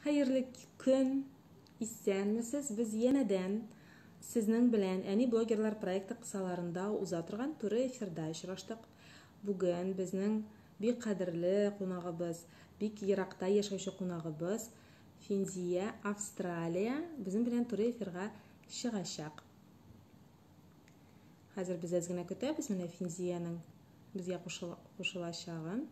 Hayırlı gün, issenmisiz biz yeniden sizning bilen Ani Blogerlar proyekti kısalarında uzaturgan türü efirde işraştık. Bugün bizning bir kadirli konağımız, bir Irak'ta yaşayışı konağımız Finziye, Avstraliya bizim bilen türü efirge şıgaşak. Hazır biz ezgine kötübüz mine Finziye'nin bizge koşulaşağın.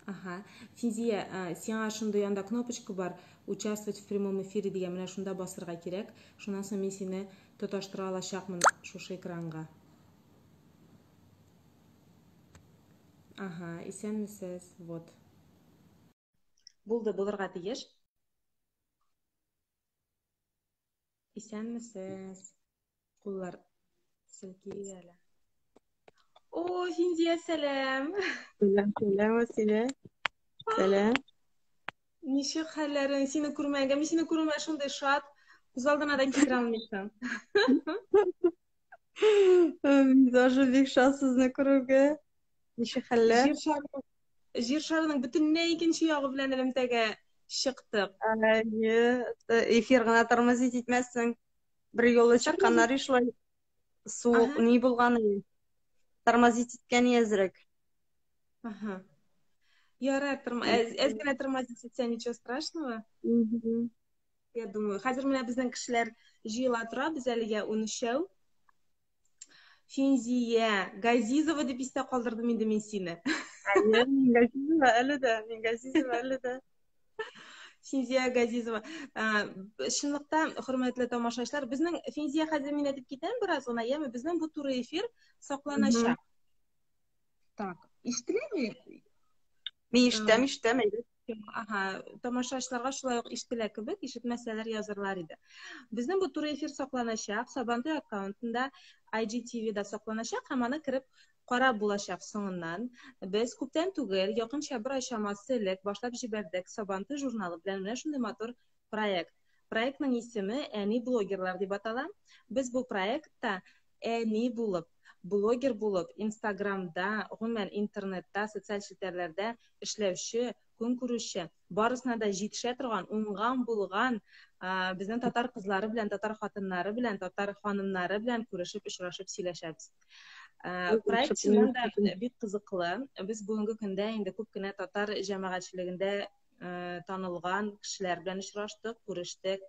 Ага. Финзия, сиңа ошондой анда кнопочка бар, участвовать в прямом эфире деген менен ушунда басырга керек. Шундан соң мен сени тоташтыра алачакмын шушы экранга. Ага, исенмисиз? Вот. Булды, булырга тийиш. Исенмисиз? Куллар силкейби эле. О, Финзия, сәлем. Selam, selam Vasile. Selam. Ничек хәлләрең? Сине күрмәгәнгә, мин сине күрүмә шундай шат. Күз алдына да китерә алмыйсың. Biz aşı bek şanssızını kuruge. Nişi haller. Жер шарының бүтүннәй икенче ягы белән элемтәгә чыктык. Efir gana tормозить etmezsin. Bir yola çıkanlar işler soğuk ne bulganı. Tормозить etken yazırık. Ага. Ярар, әзгенә тормозить итсә, ничего страшного. Я думаю, хәзер менә безнең кешеләр җыела тора, без әлегә 13. Финзия Газизова дип истә калдырдым инде мин сине. Min Газизова әле дә. Финзия Газизова. Шынлыкта, хөрмәтле тамашачылар, безнең Финзия хәзер мин әйтеп китәм бераз гына, яме безнең бу туры эфир сакланачак. Так, ишетеләме? Min iştem. Ага, тамашачыларга шулай ук ишетелә кебек, ишетмәсәләр язырлар иде. Безнең бу туры эфир сакланачак, Сабантуй аккаунтында IGTV-да сакланачак, һәм аны кирип карап булачак соңыннан. Без күптән түгел, якынча бер ай чамасы элек башлап җибәрдек Сабантуй журналы белән менә шундый матур проект. Проектның исеме Әни Блогерлар дип атала. Без бу проектта әни булып, блогер булып, Инстаграмда, гомумән интернетта, социаль челтәрләрдә эшләүче, күн күрүче, барысына да җитешә торган, уңган булган безнең татар кызлары белән, татар хатыннары белән, татар ханымнары белән күрешеп, очрашып сөйләшәбез. Проект чыннан да бик кызыклы. Без бүгенге көндә инде күп кенә татар җәмәгатьчелегендә танылган кешеләр белән очраштык, күрештек.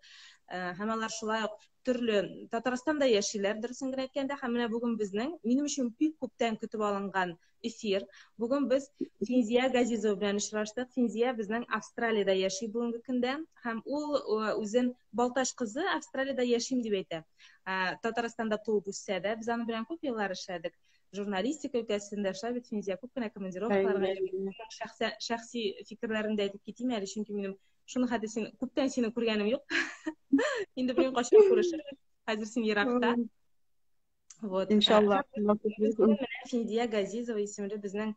Һәм алар шулай ук төрле Татарстанда яшиләр, дөресен генә әйткәндә, һәм менә бүген безнең, минем өчен бик күптән көтеп алынган эфир. Бүген без Финзия Газизова белән очраштык. Финзия безнең Австралиядә яши бүгенге көндә, һәм ул үзен Балташ кызы Австралиядә яшим дип әйтә. Татарстанда туып үссә дә, без аны белән күп еллар эшләдек. Журналистика өлкәсендә эшләп, Финзия күп кенә командировкаларга шәхси фикерләрен дә әйтеп китим әле, чөнки минем шуны хәдисен күптән сине күргәнем юк. Инде бер качан күрешербез. Хәзер син Иракта. Вот. İnşallah. Финзия Газизова исемле безнең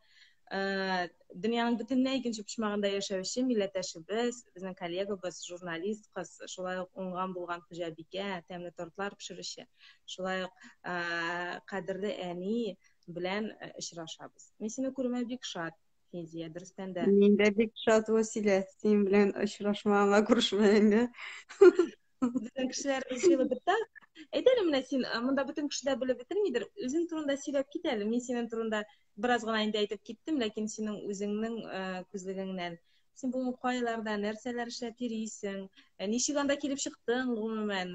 дөньяның бөтенләй икенче почмагында яшәүче милләттәшебез, безнең коллегабыз, журналист кыз, шулай ук уңган булган хуҗабикә, тәмле тортлар пешерүче, шулай ук кадерле әни белән очрашабыз. Мин сине күрүмә бик шат, Финзия, дөрестән дә. Min de bek şat Vasile. Sen bilen очрашмага, күрешмәгәнгә. Безнең кешеләребез җыелып бетте. Әйтәле менә син монда бөтен кешеләр белеп бетермидер. Үзең турында сөйләп кит әле. Мин синең турында бераз гына инде әйтеп киттем, ләкин синең үзеңнең күзлегеңнән син бу кайларда нәрсәләр эшләп йөрисең? Ничек анда килеп чыктың гомумән?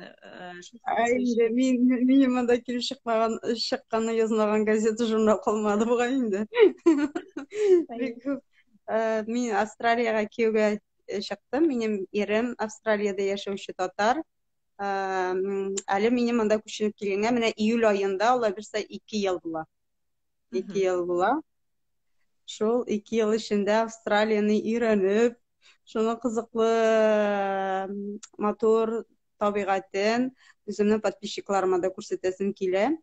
Инде минем анда килеп чыкканны язмаган газета, журнал калмады буга инде. Мин Австралияга кияүгә чыктым. Минем ирем Австралиядә яшәүче татар. Әле минем анда күченеп килгәнгә менә июль аенда, алла берсә 2 ел була. 2 ел була. Шул 2 ел эчендә Австралияны өйрәнеп, шуның кызыклы матур табигатен үземнең подписчикларыма да күрсәтәсем килә.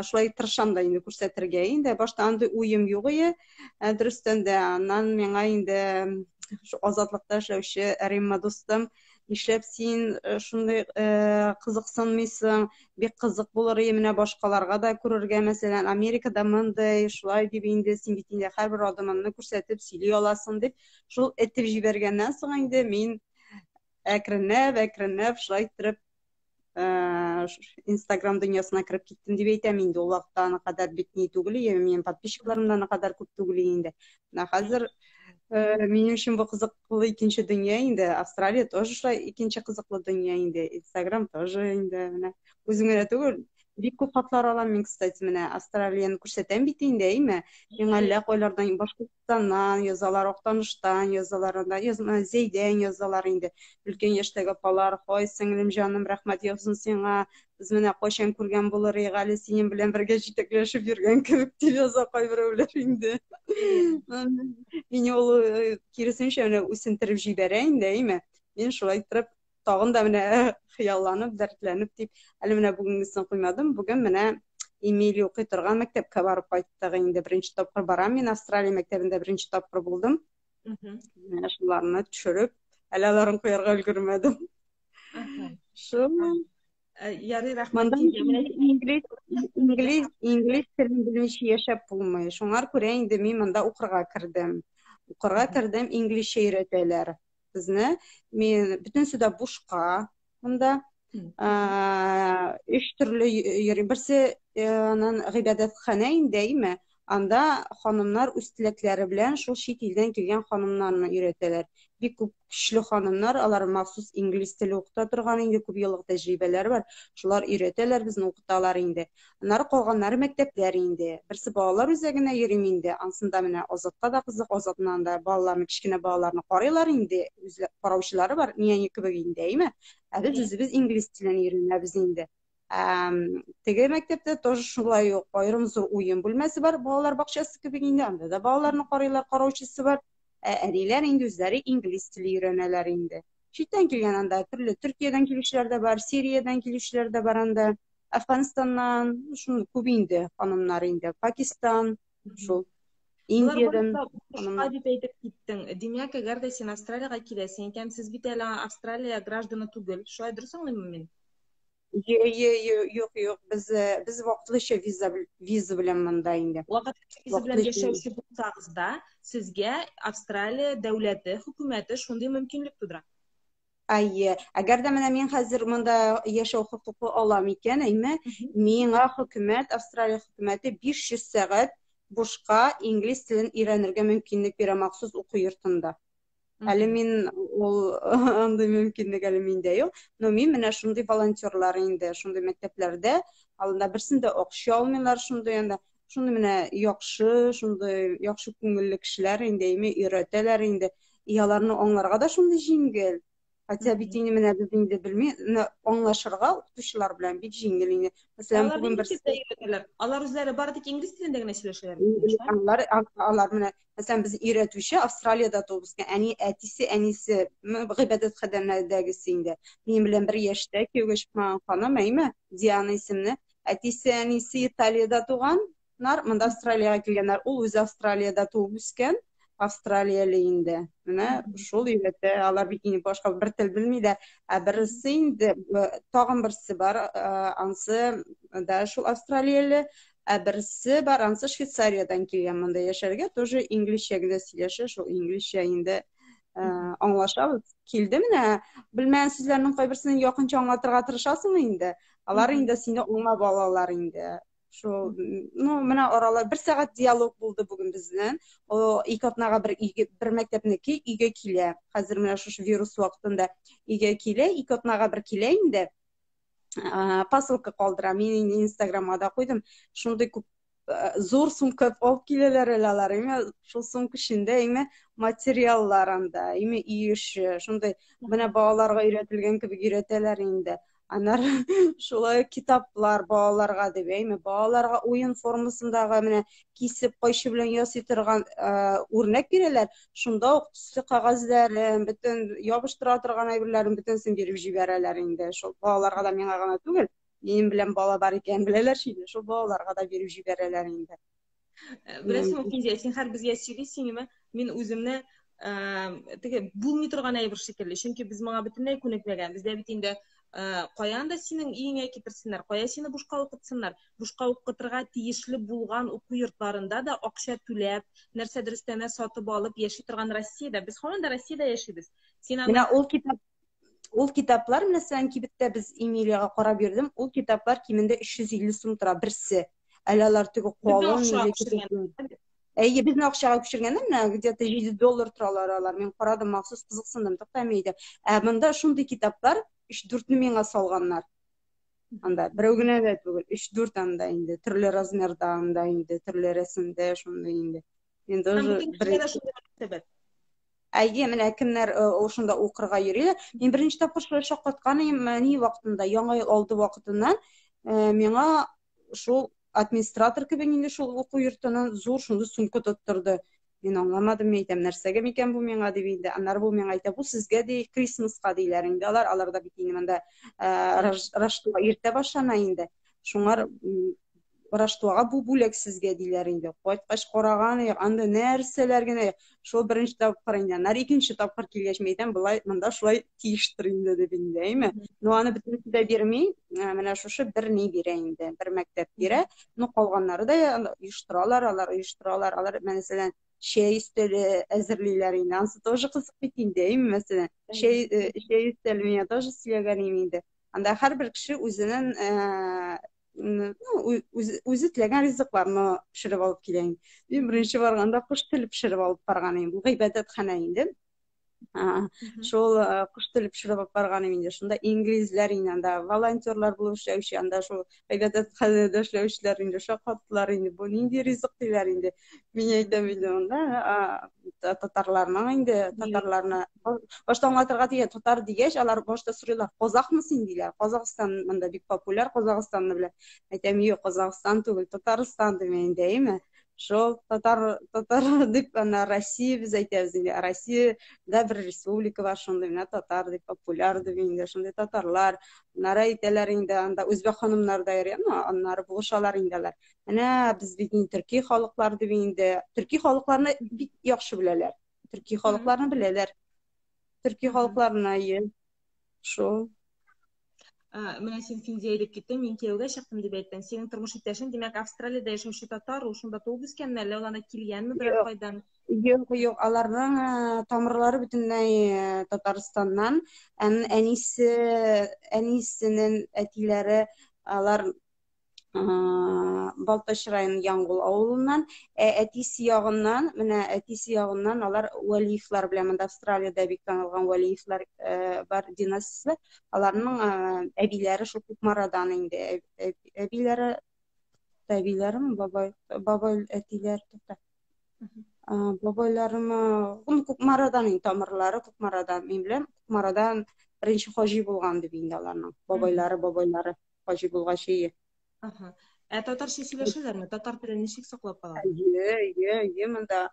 Шулай тырышам да инде күрсәтергә. Инде башта андый уем юк иде. Дөрестән дә аннан миңа инде шу азатлыкта эшләүче Римма дустым нишләп син шундый кызыксынмыйсың, бик кызык булыр менә башкаларга да күрергә, мәсәлән, Америкада мондай, шулай дип инде син бит инде һәрбер адымыңны күрсәтеп сөйли аласың дип, шул этеп җибәргәннән соң инде мин әкренләп шулай иттереп Instagram дөньясына кереп киттем дип әйтәм инде. Ул вакытта аны кадәр бит ни түгел, минем подписчикларым да аны кадәр күп түгел инде. Менә хәзер минем өчен бу кызыклы икенче дөнья инде. Австралия тоже шулай икенче кызыклы дөнья инде. Instagram тоже инде менә үзем генә түгел. Бик күп хатлар алам мин, кстати, менә Австралияны күрсәтәм бит инде, әйме? Миңа әллә кайлардан Башкортстаннан язалар, Актаныштан язалар, Зәйдән язалар инде. Өлкән яшьтәге апалар, хой сеңлем җаным, рәхмәт язсын сиңа. Без менә кайчан күргән булырык, әле синең белән бергә җитәкләшеп йөргән кебек дип яза кайберәүләр инде. Мине ул киресенчә менә үсентереп җибәрә инде, әйме? Мин шулай итеп тагын да менә хыялланып, дәртләнеп дип, әле менә бүгенгесен куймадым. Бүген менә Эмилия укый торган мәктәпкә барып кайттык инде. Беренче тапкыр барам. Мин Австралия мәктәбендә беренче тапкыр булдым. Менә шуларны төшереп, әле аларын куярга өлгермәдем. Шул. Ярый, рәхмәт. Инглиз телен белмичә яшәп булмый. Шуңар күрә инде мин монда укырга кердем. Инглизчә өйрәтәләр. Безне мин бөтенсе дә бушка монда. Өч төрле йөри. Берсе анан гыйбадәтханә инде, әйме? Анда ханымнар үз теләкләре белән шул чит илдән килгән ханымнарны өйрәтәләр. Бик күп көчле ханымнар, алар махсус инглиз теле укыта торган инде, күп еллык тәҗрибәләре бар. Шулар өйрәтәләр, безне укыталар инде. Аннары калганнары мәктәпләр инде. Берсе балалар үзәгенә йөрим инде. Ансында менә Азатка да кызык, Азатнан да балаларны, кичкенә балаларны карыйлар инде. Үзләр караучылары бар, нияни кебек инде, әйме? Без үзебез инглиз телен өйрәнәбез инде. Теге мәктәптә тоже шулай ук аерым зур уен бүлмәсе бар, балалар бакчасы кебек инде. Анда да балаларны карыйлар, караучысы бар. Әниләр инде үзләре инглиз теле өйрәнәләр инде. Читтән килгән анда төрле Төркиядән килүчеләр дә бар, Сириядән килүчеләр дә бар анда, Әфганстаннан, шундый күп инде ханымнар инде, Пакистан, шул Индиядән ханымнар дип әйтеп киттең. Димәк, әгәр дә син Австралиягә киләсең икән, сез бит әле Австралия гражданы түгел. Шулай дөрес аңлыйммы мин? Юк, без вакытлыча виза белән монда инде. Вакытлыча виза белән яшәүче булсагыз да, сезгә Австралия дәүләте, хөкүмәте шундый мөмкинлек тудыра. Әгәр дә менә мин хәзер монда яшәү хокукы алам икән, әйме, миңа хөкүмәт, Австралия хөкүмәте 500 сәгать бушка инглиз телен өйрәнергә мөмкинлек бирә махсус уку йортында. Әле мин ул андый мөмкинлек әле миндә юк. Но мин менә шундый волонтерлар инде, шундый мәктәпләрдә, алында берсендә акча алмыйлар, шундый анда, шундый менә шундый яхшы күңелле кешеләр инде, өйрәтәләр инде. Аларны аңларга да шундый җиңел. Хотя бит инде менә без инде белми, аңлашырга укытучылар белән бик җиңел инде. Мәсәлән, бүген берсе алар үзләре бары тик инглиз телендә генә сөйләшәләр. Алар менә, мәсәлән, без өйрәтүче Австралиядә туып-үскән, әнисе гыйбадәт хәдәмнәрдәгесе инде. Минем белән бер яшьтә кияүгә чыкмаган ханым, әйме, Диана исемле. Әтисе, әнисе Италиядә туганнар, монда Австралиягә килгәннәр. Ул үзе Австралиядә туып-үскән. Австралиялы инде. Менә шул өйрәтә, алар бит инде башка бер тел белмиләр. Берсе инде тагын берсе бар, ансы да шул Австралиялы, берсе бар, ансы Швейцариядән килгән монда яшәргә, тоже инглизчә генә сөйләшә, шул инглизчә инде аңлашабыз. Килде менә, белмәгән сүзләрнең кайберсен якынча аңлатырга тырышасың инде. Алар инде сине аңлап алалар инде. Шул, менә аралар 1 сәгать диалог булды бүген безнең. О, ике атнага бер мәктәпнеке өйгә килә. Хәзер менә шушы вирус вакытында өйгә килә, ике атнага бер килә инде. Посылка калдыра. Мин Instagramга да куйдым. Шундый күп зур сумка алып киләләр алар. Шул сумка эчендә материаллар анда, өй эше, шундый менә балаларга өйрәтелгән кебек өйрәтәләр инде. Анар шулай китаплар балаларга дип, балаларга уен формасындагы менә кисеп кайчы белән ясый торган үрнәк бирәләр. Шунда ук төсле кагазларын, бөтен ябыштыра торган әйберләрен бөтенсен биреп җибәрәләр инде. Шул балаларга да миңа гына түгел, минем белән бала бар икән беләләр шиде. Шул балаларга да биреп җибәрәләр инде. Беләсеңме, Кинзия, син һәр безгә сөйлисеңме? Мин үземне теге булмый торган әйбер шикелле. Чөнки без моңа бөтенләй күнекмәгән. Бездә бит инде каян да синең өеңә китерсеннәр, кая сине бушка укытсыннар. Бушка укытырга тиешле булган уку йортларында да акча түләп, нәрсәдер өстәмә сатып алып яши торган Россиядә. Без һаман да Россиядә яшибез. Син аны Менә ул китаплар, мәсәлән, кибеттә без Эмилияга карап йөрдем, ул китаплар кимендә 350 сум тора берсе. Әле алар теге калын акчага или күчергән. әйе, безне акчага күчергәндә, менә где-то $7 торалар алар. Мин карадым, махсус кызыксындым, туктай иде. Монда шундый китаплар 3-4 меңгә салганнар. Анда берәү генә дә түгел, 3-4 анда инде, төрле размерда анда инде, төрле рәсемдә шундый инде. Инде уже бер әйе, менә кемнәр ошонда укырга йөриләр. Мин беренче тапкыр шулай шаккаткан ни вакытында, яңа ел алды вакытыннан миңа шул администратор кебек инде шул уку йортыннан зур шундый сумка тоттырды. Мин аңламадым, әйтәм, нәрсәгә микән бу миңа дип инде. Аннары бу миңа әйтә, бу сезгә ди Крисмаска диләр инде. Аларда бит инде монда Рождество иртә башлана инде. Шуңар Рождествога бу бүләк сезгә диләр инде. Кайткач караган, анда нәрсәләр генә. Шул беренче тапкыр инде. Аннары икенче тапкыр килгәч әйтәм, булай монда шулай тиештер инде дип инде, әйме. Ну аны бөтенесе дә бирми, менә шушы бер ни бирә инде, бер мәктәп бирә. Ну калганнары да оештыралар, алар мәсәлән şey üsteli әзерлиләр инде. Ансы тоже кызык бит инде, әйме, мәсәлән. Şey üsteli меня тоже сөйләгән инде. Анда һәрбер кеше үзенең үзе теләгән ризыкларны пешереп алып килә инде. Мин беренче барганда кош теле пешереп алып барган идем. Бу гыйбадәтханә инде. Шул кош теле пешереп алып барган инде. Шунда инглизләр инде, анда волонтерлар булып эшләүче, анда шул гыйбадәтханәдә эшләүчеләр инде шаккаттылар инде. Бу нинди ризык диләр инде. Мин әйтәм инде анда татарларның инде, татарларны башта аңлатырга дигән татар дигәч, алар башта сорыйлар, казакмы син диләр. Казакстан монда бик популяр, Казакстанны белә. Әйтәм, юк, Казакстан түгел, Татарстан дим инде, әйме. Шул татар дип ана Россия без әйтәбез инде. Россиядә бер республика бар, шундый менә татар дип популяр дип инде, шундый татарлар. Нара әйтәләр инде, анда үзбәк ханымнар да йөри, аннары булышалар инде алар. Менә без бит төрки халыклар дип инде, төрки халыкларны бик яхшы беләләр. Төрки халыкларны беләләр. Төрки халыкларына шул. Менә син Финзия дип киттең, мин кияүгә чыктым дип әйттең. Синең тормыш иптәшең, димәк, Австралиядә яшәүче татар, ул шунда туып үскәнме, әллә ул аны килгәнме бер кайдан? Юк, аларның тамырлары бөтенләй Татарстаннан. Әнисенең әтиләре алар Балтач районы Яңгул авылыннан, әтисе ягыннан алар Валиевлар белән, монда Австралиядә бик танылган Валиевлар бар династиясе. Аларның әбиләре шул Кукмарадан инде. Әбиләреме, бабай әтиләр тотта. Бабайларымы, Кукмарадан инде тамырлары, Кукмарадан. Мин беләм, Кукмарадан беренче хаҗи булган дип инде аларның. Бабайлары хаҗи булгачы. Татарча сөйләшәләрме? Татар телен ничек саклап калалар? Әйе, монда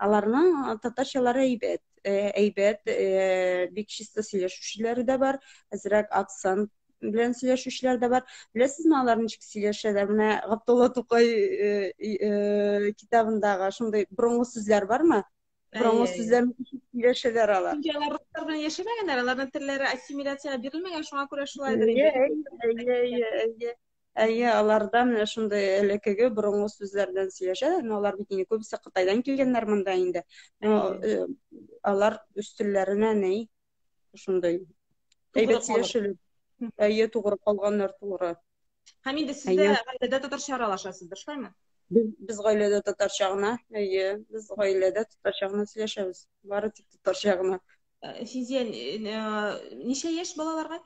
аларның татарчалары әйбәт, бик чисто сөйләшүчеләре дә бар, әзрәк акцент белән сөйләшүчеләр дә бар. Беләсезме, алар ничек сөйләшәләр? Менә Габдулла Тукай китабындагы шундый борынгы сүзләр бармы? Борынгы сүзләр сөйләшәләр алар. Чөнки алар руслар белән яшәмәгәннәр, аларның телләре ассимиляциягә бирелмәгән, шуңа күрә шулайдыр. Әйе, аларда менә шундый элекеге борынгы сүзләрдән сөйләшәләр. Алар бит инде күбесе Кытайдан килгәннәр монда инде. Алар үстелләренә ни шундый әйбәт сөйләшәләр. Әйе, тугры калганнар, тугры. Һәм инде сездә гаиләдә татарча аралашасыздыр, шулаймы? Без гаиләдә татарча гына, без гаиләдә татарча гына сөйләшәбез. Бары тик татарча гына. Физия ничә яшь балаларга?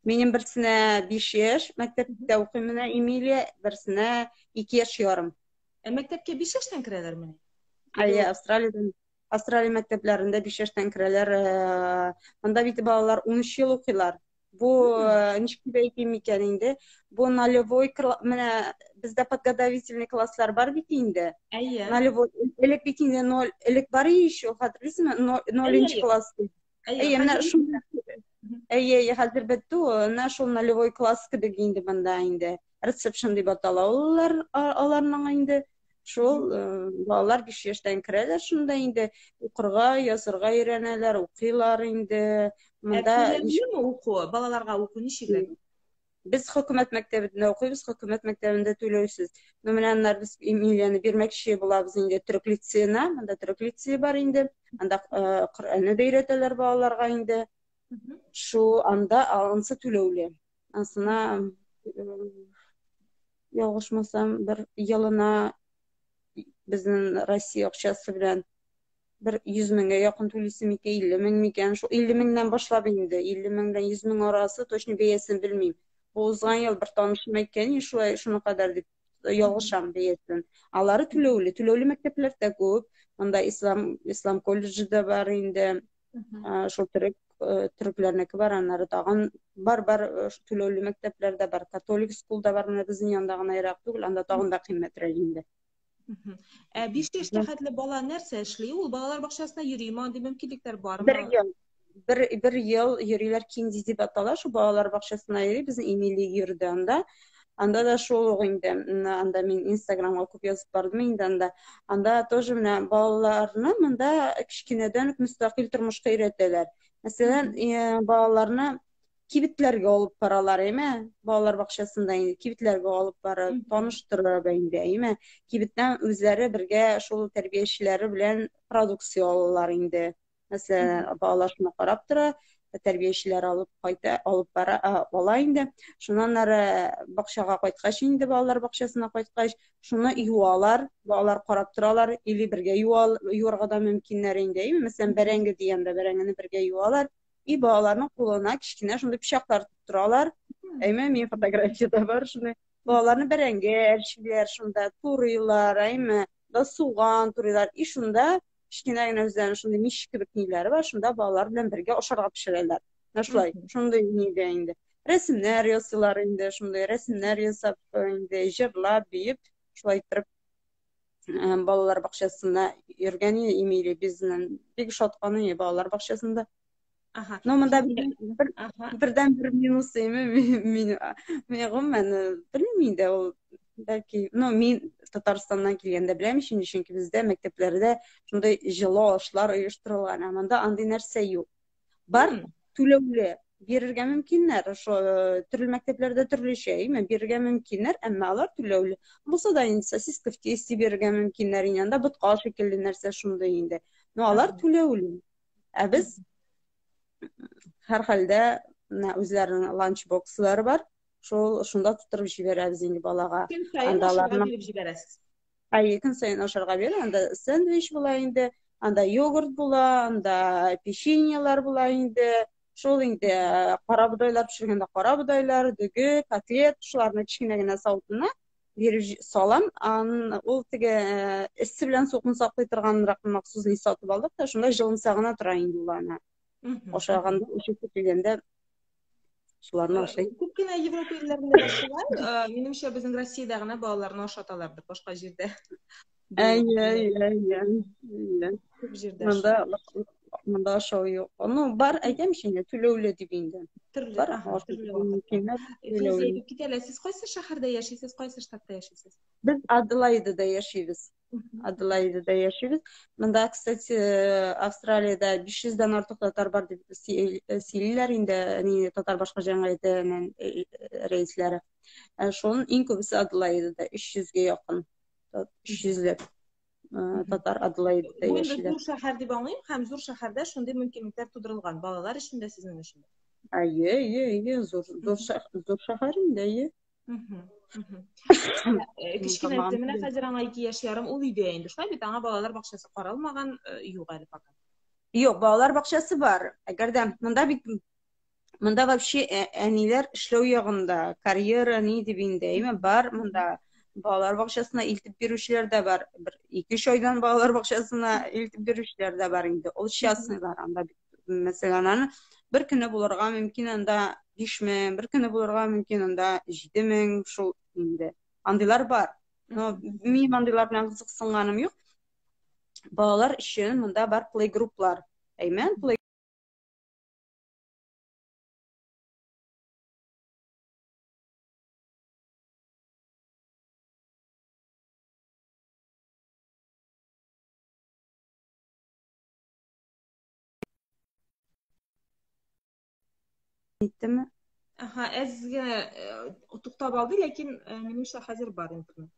Минем берсенә 5 яшь, мәктәптә укыйм менә Эмилия, берсенә 2 яшь ярым. Мәктәпкә 5 яшьтән керәләрме? Әйе, Австралия мәктәпләрендә 5 яшьтән керәләр. Анда бит балалар 13 ел укыйлар. Бу ничек дип әйтим икән инде? Бу нулевой, менә бездә подготовительный класслар бар бит инде. Әйе. Нулевой, элек бит инде 0, элек бар еще, хәтерлисезме? 0-нчы класс. Әйе, менә шундый. Әйе, хәзер бетте, менә шул нулевой класс кебек инде монда инде. Рецепшн дип аталалар аларның инде. Шул балалар 5 яшьтән керәләр, шунда инде укырга, язырга өйрәнәләр, укыйлар инде. Монда Түләүлеме уку? Балаларга уку ничегрәк? без хөкүмәт мәктәбендә укыйбыз, хөкүмәт мәктәбендә түләүсез. Ну менә аннар без Эмилияны бирмәкче булабыз инде төрек лицейна, монда төрек лицее бар инде. Анда Коръәнне дә өйрәтәләр балаларга инде. Шу анда ансы түләүле. Ансына ялгышмасам бер елына безнең Россия акчасы белән бер 100 меңгә якын түлисем икән, 50 мең микән? Шу 50 меңнән башлап инде, 50 меңдән 100 мең арасы, точно бәясен белмим. Бу узган ел бер танышым әйткән, шулай шуны кадәр дип ялгышам бәясен. Алары түләүле мәктәпләр дә күп. Монда ислам колледжы да бар инде. Шул төрекләрнеке бар, аннары тагын бар түләүле мәктәпләр дә бар. Католик скул да бар, менә безнең янда гына ерак түгел, анда тагын да кыйммәтрәк инде. 5 яшькә хәтле бала нәрсә эшли? Ул балалар бакчасына йөриме? Андый мөмкинлекләр бармы? Бер ел йөриләр, кинди дип атала, шул балалар бакчасына йөри, безнең Эмилия йөрде анда. Анда да шул ук инде. Анда мин Инстаграмга күп язып бардым инде анда. Анда тоже менә балаларны монда кичкенәдән үк мөстәкыйль тормышка өйрәтәләр. Мәсәлән, балаларны кибетләргә алып баралар, әйме? Балалар бакчасында инде кибетләргә алып барып, таныштырып инде, әйме? Кибеттән үзләре бергә шул тәрбиячеләре белән продукция алалар инде. Мәсәлән, балалар шуны карап тора, тәрбиячеләр алып бара, ала инде. Шуннан ары бакчага кайткач инде, балалар бакчасына кайткач, шуны юалар, балалар карап торалар, или бергә юарга да мөмкиннәр инде, әйме? Мәсәлән, бәрәңге дигәндә бәрәңгене бергә юалар. И балаларның кулына кичкенә шундый пычаклар тоттыралар. Әйме, мин фотографиядә бар шуны. Балаларны бәрәңге әрчиләр, шунда турыйлар, әйме? Да суган турыйлар. И шунда кичкенә генә үзләренең шундый мич кебек ниләре бар, шунда балалар белән бергә ашарга пешерәләр. Шулай, шундый нидә инде. Рәсемнәр ясыйлар инде, шундый рәсемнәр ясап инде, җырлап, биеп, шулай итеп балалар бакчасына йөргән Эмилия безнең бик шатканы балалар бакчасында. Но монда бердән бер минус мин гомумән белмим инде ул бәлки, но мин Татарстаннан килгәндә беләм, чөнки бездә мәктәпләрдә шундый җылы ашлар оештырылган, ә монда андый нәрсә юк. Бар түләүле бирергә мөмкиннәр, төрле мәктәпләрдә төрлечә, әйме, бирергә мөмкиннәр, әмма алар түләүле. Булса да инде сосиска в тесте бирергә мөмкиннәр, инде ботка шикелле нәрсә шундый инде. Но алар түләүле. Ә без һәр хәлдә үзләренең ланчбокслары бар. Шунда тутырып җибәрәбез инде балага. Андаларны биреп җибәрәсез. Көн сайын ашарга бирә, анда сэндвич була инде, анда йогурт була, анда печеньелар була инде. Шул инде карабудайлар пешергәндә карабудайлар, дөге, котлет, шуларны кичкенә генә савытына биреп салам. Ул теге эссе белән сукны саклый торганрак махсус ни сатып алдык та, шунда җылынса гына тора инде ул аны. Ашаганда, ишеп килгәндә шуларны ашый. Күп кенә Европа илләрендә дә шулай. Минемчә, безнең Россиядә генә балаларны ашаталардыр, башка җирдә. Күп җирдә. Монда ашау юк. Ну, бар, әйтәм инде, түләүле дип инде. Бар, Сез кайсы шәһәрдә яшисез, кайсы штатта яшисез? Без Аделаидада яшибез. Аделаидада яшибез. Монда, кстати, Австралиядә 500-дән артык татар бар дип сөйлиләр инде, татар башка җәмгыятенең рәисләре. Шуның иң күбесе Аделаидада, 300-гә якын. 300-ләп татар Аделаидада яшиләр. Бу зур шәһәр дип аңлыйм, һәм зур шәһәрдә шундый мөмкинлекләр тудырылган. Балалар өчен дә, сезнең өчен дә. Зур шәһәр инде. Кичкенә менә хәзер аңа 2 яшь ярым, ул өйдә инде. Шулай бит, аңа балалар бакчасы каралмаган, юк әле пока. Юк, балалар бакчасы бар. Әгәрдә монда вообще әниләр эшләү ягында, карьера ни дип инде, әйме, бар монда. Балалар бакчасына илтеп бирүчеләр дә бар. 2-3 айдан балалар бакчасына илтеп бирүчеләр дә бар инде. Ул частныйлар анда. Мәсәлән, аны бер көне булырга мөмкин, анда 5 мең, бер көне булырга мөмкин, анда 7 мең, шул инде. Андыйлар бар. Но мин андыйлар белән кызыксынганым юк. Балалар өчен монда бар плейгруплар. Әйме, Әйттеме? Aha, ezge tutuqtab aldı, lakin menimcha hazır бар интернет.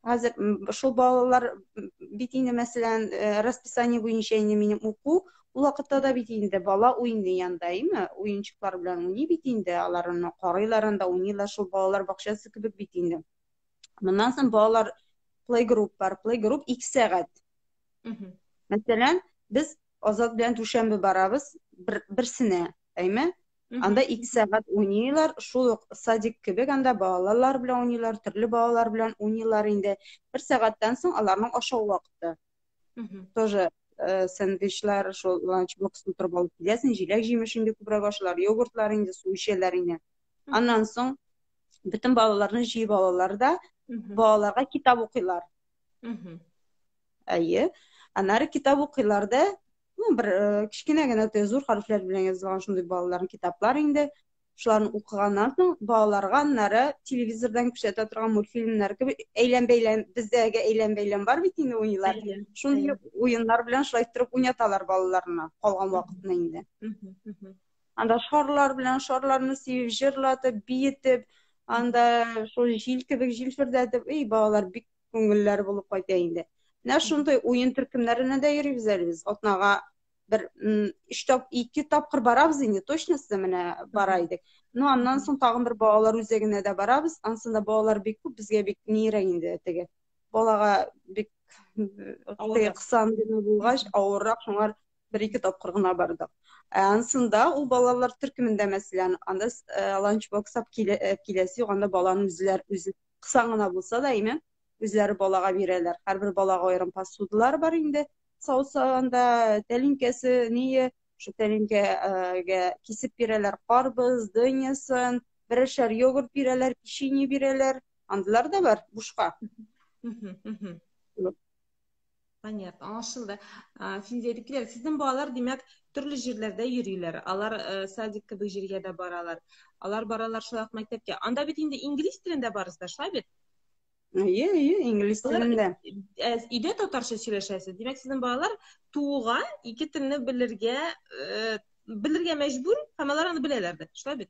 Хәзер шул балалар бит инде мәсәлән расписание буенча инде минем уку ул вакытта да бит инде бала уйный янда, әйме? Уенчыклар белән уйный бит инде, аларны карыйлар анда уйныйлар, шул балалар бакчасы кебек бит инде. Моннан соң балалар playgroup бар, playgroup 2 сәгать. Мәсәлән, без Азат белән түшәмбе барабыз, берсенә, әйме? Анда 2 сәгать уйныйлар, шул ук садик кебек анда балалар белән уйныйлар, төрле балалар белән уйныйлар инде. 1 сәгатьтән соң аларның ашау вакыты. Тоже сэндвичлар, шул ланчбокс утырып алып киләсең, җиләк җимеш инде күбрәк ашыйлар, йогуртлар инде, су эчәләр инде. Аннан соң бөтен балаларны җыеп алалар да, балаларга китап укыйлар. Әйе. Аннары китап укыйлар да, bir kichkina gina zo'r harflar bilan yozilgan shunday bolalarning kitoblari inде. Shularni o'qigandan so'ng bolalarga anlari televizordan ko'rsata turgan multfilmlar kabi eylən-beylən bizdagi eylən-beylən var bit inде o'yinlar. Shunday o'yinlar bilan shulay turib o'ynatalar bolalarni qolgan vaqtni inде. Анда шарлар белән шарларны сибеп җырладып, биетеп, анда шул җил кебек җилфердәтеп, балалар бик күңелләр булып кайта инде. Менә шундай уен төркемнәренә дә йөрибез әле без. Атнага bir 2 тапкыр барабыз инде, точносы менә бара идек. Ну, аннан соң тагын бер балалар үзәгенә дә барабыз. Ансында балалар бик күп, безгә бик нирәк инде теге. Балага бик кысан гына булгач, авыррак, шуңар 1-2 тапкыр гына бардык. Ансында ул балалар төркемендә мәсәлән, анда ланчбокс киләсе юк, анда баланың үзе кысан гына булса да, әйме, үзләре балага бирәләр. Һәрбер балага аерым посудалар бар инде. Саусагында тәлинкәсе, ние, шу тәлинкәгә кисеп бирәләр карбыз, дөньясын, берәшәр йогурт бирәләр, печенье бирәләр. Андылар да бар, бушка. Понятно, anlaşıldı. Şimdi dedikler, sizin балалар, demek, türlü җирләрдә йөриләр. Алар садик кебек җиргә дә баралар. Алар баралар шулай мәктәпкә. Анда бит инде инглиз телендә барысыздар, шулай бит? Әйе, инглиз телендә. Өйдә татарча сөйләшәсез. Димәк, сезнең балалар тууга ике телне белергә мәҗбүр, һәм алар аны беләләр. Шулай бит?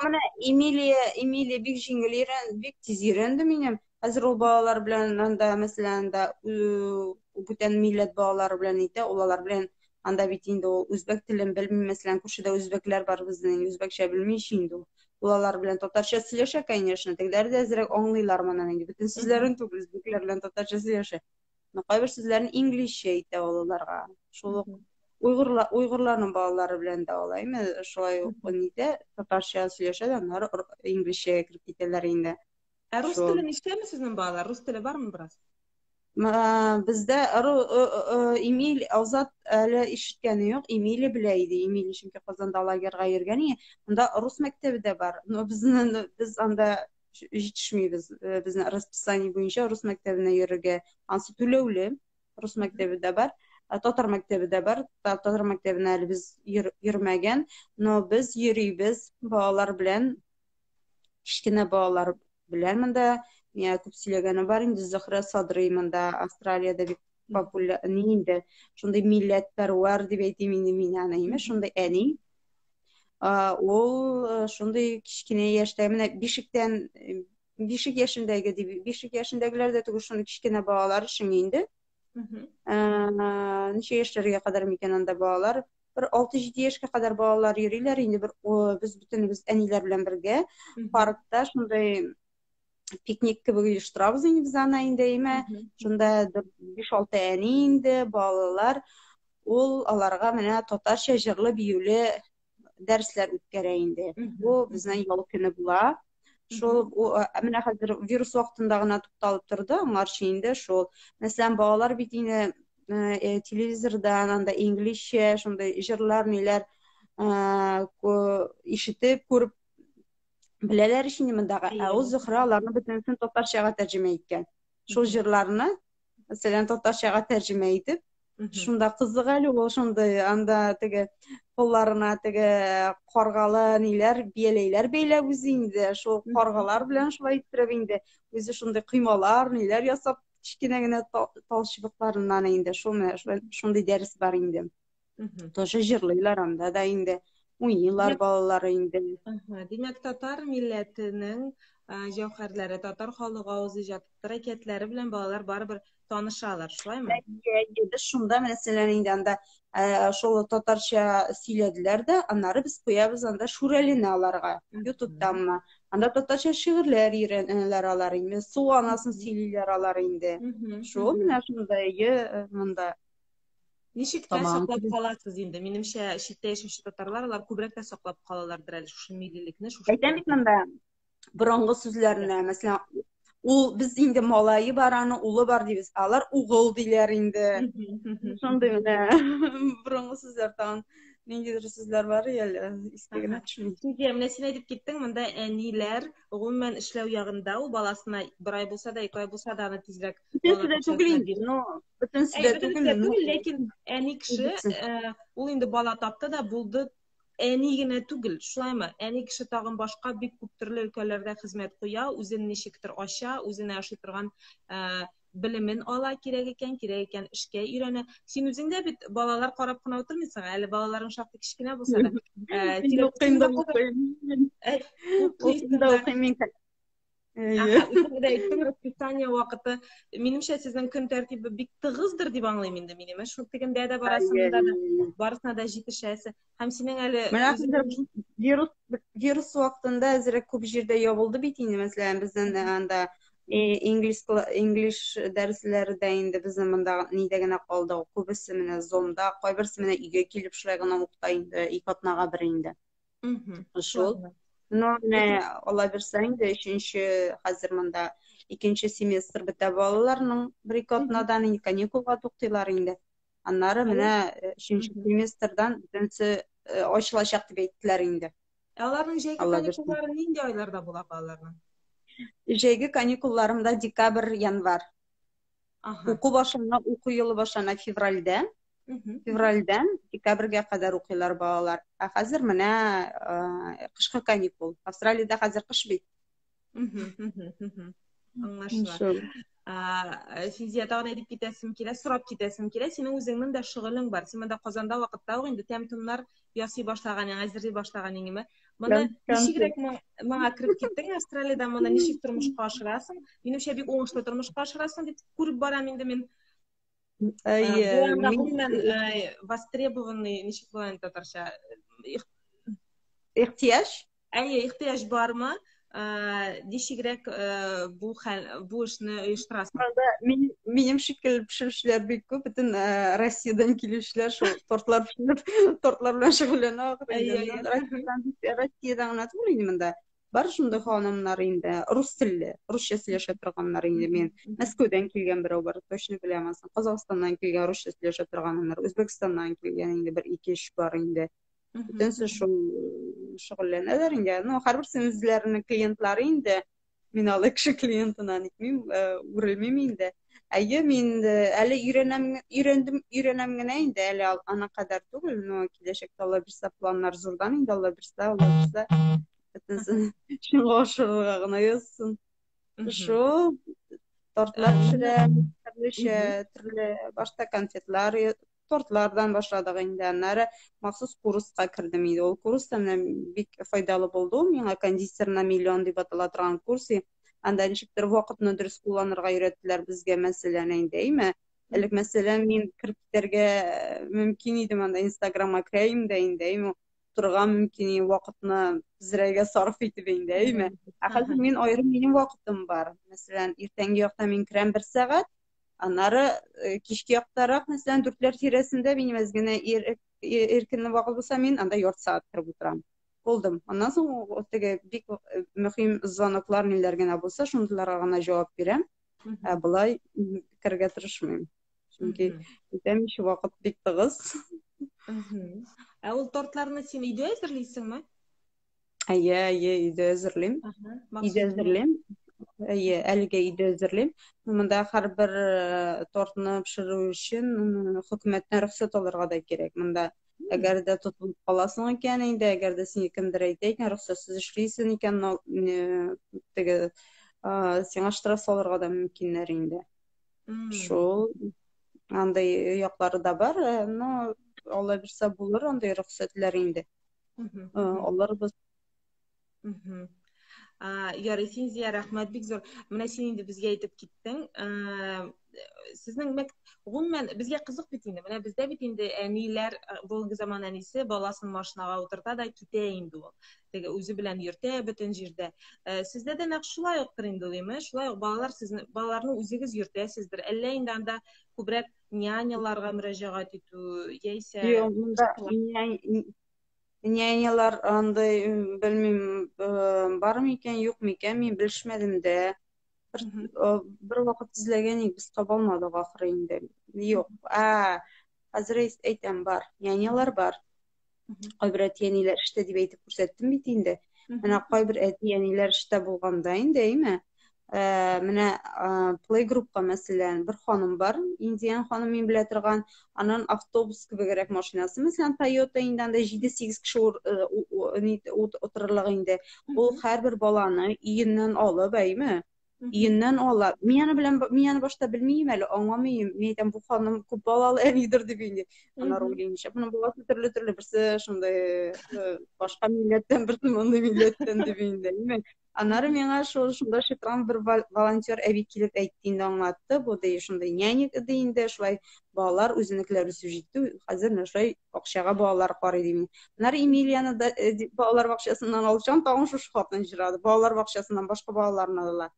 Менә Эмилия бик җиңел бик тиз өйрәнде минем. Хәзер ул балалар белән анда мәсәлән да бүтән милләт балалары белән итә, улар белән анда бит инде ул үзбәк телен белми, мәсәлән, күршедә үзбәкләр бар безнең, үзбәкчә белмичә инде ул. Улар белән татарча сөйләшә, конечно, тегеләр дә әзрәк аңлыйлар моны инде. Бүтән сүзләрен түгел, үзбәкләр белән татарча сөйләшә. Кайбер сүзләрне инглизчә әйтә уларга. Шул уйгырларның балалары белән дә алаймы, шулай ук нидә татарча сөйләшә дә, аннары инглизчә кирип китәләр инде. Рус телен ишетәме сезнең балалар? Рус теле бармы бераз? Бездә Эмиль Азат әле ишеткәне юк, Эмилия белә иде. Эмилия чөнки Казанда лагерьга йөргән иде. Монда рус мәктәбе дә бар. Но без анда җитешмибез. Безнең расписание буенча рус мәктәбенә йөрергә, ансы түләүле. Рус мәктәбе дә бар, татар мәктәбе дә бар. Татар мәктәбенә әле без йөрмәгән, но без йөрибез балалар белән, кичкенә балалар белән монда. Я күп сөйләгәне бар инде, Зөһрә Садрый монда Австралиядә бик популяр инде. Шундай милләтпәрвәр дип әйтим инде мин аны, шундай әни. Ул шундай кичкенә яшьтә, менә бишек яшендәгеләр дә түгел, шундый кичкенә балалар өчен инде. Ничә яшьләргә кадәр микән анда балалар? Bir 6-7 яшькә кадәр балалар йөриләр инде. Без бөтенебез әниләр белән бергә паркта шундай piknik kebek uyushtiramiz biz ana indeymə. Şunda 5-6 әни инде, балалар. Ул аларга менә татарча җырлы биюле дәресләр үткәрә инде. Бу безнең ял көне була. Шул менә хәзер вирус вакытында гына тукталып торды, аңарчы инде шул. Мәсәлән, балалар бит инде телевизордан анда инглизчә шундай җырлар, ниләр ишетеп, күреп беләләр өчен мондагы. Ул Зөһрә аларны бөтенсен татарчага тәрҗемә иткән. Шул җырларны, мәсәлән, татарчага тәрҗемә итеп, шунда кызык әле ул шундай анда теге колларына теге каргалы ниләр, бияләйләр бәйләп үзе инде. Шул каргалар белән шулай иттереп инде. Үзе шундай кыймалар, ниләр ясап, кичкенә генә талчыбыкларыннан инде. Шундай дәрес бар инде. Тоже җырлыйлар анда да инде. 10 yıllar Demek, balaları indi. demek tatar milletinin jawharlari, tatar halkı ağzı jatıp hareketlari bilen balalar baribir tanışalar, şulaymy? Biz şunda mesela indi şol tatarça söylediler de anları biz koyabız anda şuralini alarga YouTube'dan mı? Anda tatarça şiirler öğrenenler alar indi. Su anasını söyleyler alar indi. Şu mene şunda mında Nişikte tamam. saklap kalasız indi. Menimçe şitte yaşaşı tatarlar, alar köbürek de saklap kalalardır әле şuшы millilikni, şuшы Aytamiz mında burungu sözlerine mesela biz indi malayı barаны ulu var diyoruz. Alar uğul diler indi. Şonday mene burungu sözlerden nengedir sözler var ya istegine düşmeyeyim. Çünkü emnesine edip gittin, mında eniler umumen işlev yağında, o balasına bir ay bulsa da, 2 ay bulsa da anı tizrek Bütün bala süre bakşasına tugul bir. no. Bütün süre Bütün tugul süre no. tugul, lekin eni kişi, Bitsin. ul indi bala taptı da buldu, enigine tugul, şulayma, eni kişi tağın başka bir küp türlü ülkelerde hizmet koya, uzun nişiktir aşağı, uzun yaşıtırgan bilimin ala kirek eken işke öğrene. Sen özüңдө bit balalar karap kına oturmuşsun, әлі балаларың шакты кичкене болса да, Ben okuyayım da okuyayım. Okuyayım da укуйсуң да. okuyayım. Үткен расписание вакыты, минемчә сезнең көн тәртибе бик тыгыздыр дип аңлыйм инде минем. Шул тегендә дә барасың, монда да барысына да җитешәсе. Һәм синең әле Менә хәзер үзең вирус вакытында әзрәк күп җирдә ябылды бит инде. Мәсәлән, безнең анда инглиш дәресләре дә инде безнең монда нидә генә калды. Күбесе менә Зомда, кайберсе менә өйгә килеп шулай гына укыта инде, 2 атнага бер инде. Шул. Ну, не ала берсәң дә өченче хәзер монда икенче семестр бетә балаларның бер ике атнадан инде каникулга туктыйлар инде. Аннары менә өченче семестрдан бөтенсе ачылачак дип әйттеләр инде. аларның җәйге Алла берсен. каникуллары нинди айларда була балаларның? Җәйге каникулларымда декабрь, январь. Уку башына, уку елы башына февральдә. Февральдән декабрьгә кадәр укыйлар балалар. Ә хәзер менә кышкы каникул. Австралиядә хәзер кыш бит. Аңлашыла. Физиятагын әйтеп китәсем килә, сорап китәсем килә. Синең үзеңнең дә шөгылең бар. Син монда Казанда вакытта ук инде тәм-томнар ясый башлаганың, әзерли башлаганың име? Моны ничегрәк моңа кирип киттең Австралиядә, моны ничек тормышка ашырасың? Минемчә бик уңышлы тормышка ашырасың дип күреп барам инде мин. Востребованный, ничек була инде татарча? Ихтияж? Ихтияж бармы? Ничегрәк бу эшне оештырасың? Минем шикелле пешерүчеләр бик күп, бөтен Россиядән килүчеләр шул тортлар пешереп, тортлар белән шөгыльләнә. Россиядән гына түгел инде монда. Бар шундай ханымнар инде, рус телле, русча сөйләшә торганнар инде. Мен Мәскәүдән килгән берәү бар, точно беләм аны. Казакъстаннан килгән русча сөйләшә торганнар, Үзбәкстаннан килгән инде бер ике эш бар инде. Бөтенсе шул шөгыльләнәләр инде. Ну, һәрберсе үзләренең клиентлары инде. Мин алай кеше клиентына нитмим, үрелмим инде. Әйе, мин әле өйрәнәм генә инде, әле ана кадәр түгел, но киләчәктә Алла бирсә планнар зурдан инде, Алла бирсә, бөтенсен шуңа ашырга гына язсын. Шул тортлар пешерәм, төрле башта конфетлар, тортлардан башладык инде. Аннары махсус курска кирдем инде. Ул курс та бик файдалы булды. Миңа кондитер на миллион дип атала торган курс. Анда ничектер вакытны дөрес кулланырга өйрәттеләр безгә, мәсәлән, әйдәме? Элек мәсәлән, мин кирип китәргә мөмкин иде, анда Instagramга керәм дә инде, турган мөмкин вакытны зирәгә сарыф итеп инде, әйме? Ә хәзер мин аерым минем вакытым бар. Мәсәлән, иртәнге якта мин керәм 1 сәгать, аннары кичке яктарак, мәсәлән, 4ләр тирәсендә минем әзгенә иркенле вакыт булса, мин анда ярты сәгать кереп утырам. Булдым. Аннан соң теге бик мөһим звоноклар ниләр генә булса, шундыйларга гына җавап бирәм. Ә булай кергә тырышмыйм. Чөнки итәмичә вакыт бик тыгыз. Ә ул тортларны син өйдә әзерлисеңме? Әйе, өйдә әзерлим. Өйдә әзерлим. Әйе, әлегә өйдә әзерлим. Монда һәрбер тортны пешерү өчен хөкүмәттән рөхсәт алырга да кирәк. Монда әгәр дә тотылып каласың икән инде, әгәр дә син кемдер әйтә икән, рөхсәтсез эшлисең икән, теге сиңа штраф салырга да мөмкиннәр инде. Шул андай яклары да бар, но Алла бирсә булыр андай рөхсәтләр инде. Алар без Ярый, син Зия, рәхмәт, бик зур. Менә син инде безгә әйтеп киттең. Сезнең гомумән безгә кызык бит инде. Менә бездә бит инде әниләр, бүгенге заман әнисе баласын машинага утырта да китә инде ул. Теге үзе белән йөртә бөтен җирдә. Сездә дә нәкъ шулай ук инде димме? Шулай ук балаларны үзегез йөртәсездер. Әллә инде анда күбрәк няняларга мөрәҗәгать итү яисә нянялар андай белмим бар микән, юк микән, мин белешмәдем дә. Бер вакыт эзләгән идек, без таба алмадык ахыры инде. Юк. Хәзер әйтәм, бар. Нянялар бар. Кайбер әти-әниләр эштә дип әйтеп күрсәттем бит инде. Менә кайбер әти-әниләр эштә булганда инде, әйме? Менә плейгруппка мәсәлән бер ханым бар, индиан ханым мин белә торган, аның автобус кебегрәк машинасы, мәсәлән Toyota инде анда 7-8 кеше утырырлык инде. Ул һәрбер баланы өеннән алып, әйме? Өеннән ала. Мин аны башта белмим әле, аңламыйм. Мин әйтәм, бу ханым күп балалы әнидер дип инде. Аннары уйлыймчы, буның баласы төрле-төрле, берсе шундай башка милләттән, берсе мондый милләттән дип инде, әйме? Аннары миңа шунда шитран бер волонтер әби килеп әйтте инде, аңлатты. Бу да шундай няня иде инде, шулай балалар үзенекеләр үсеп җитте. Хәзер менә шулай акчага балалар карый дип. Аннары Эмилияны да балалар бакчасыннан алчан тагын шушы хатын җырады. Балалар бакчасыннан башка балаларны алалар.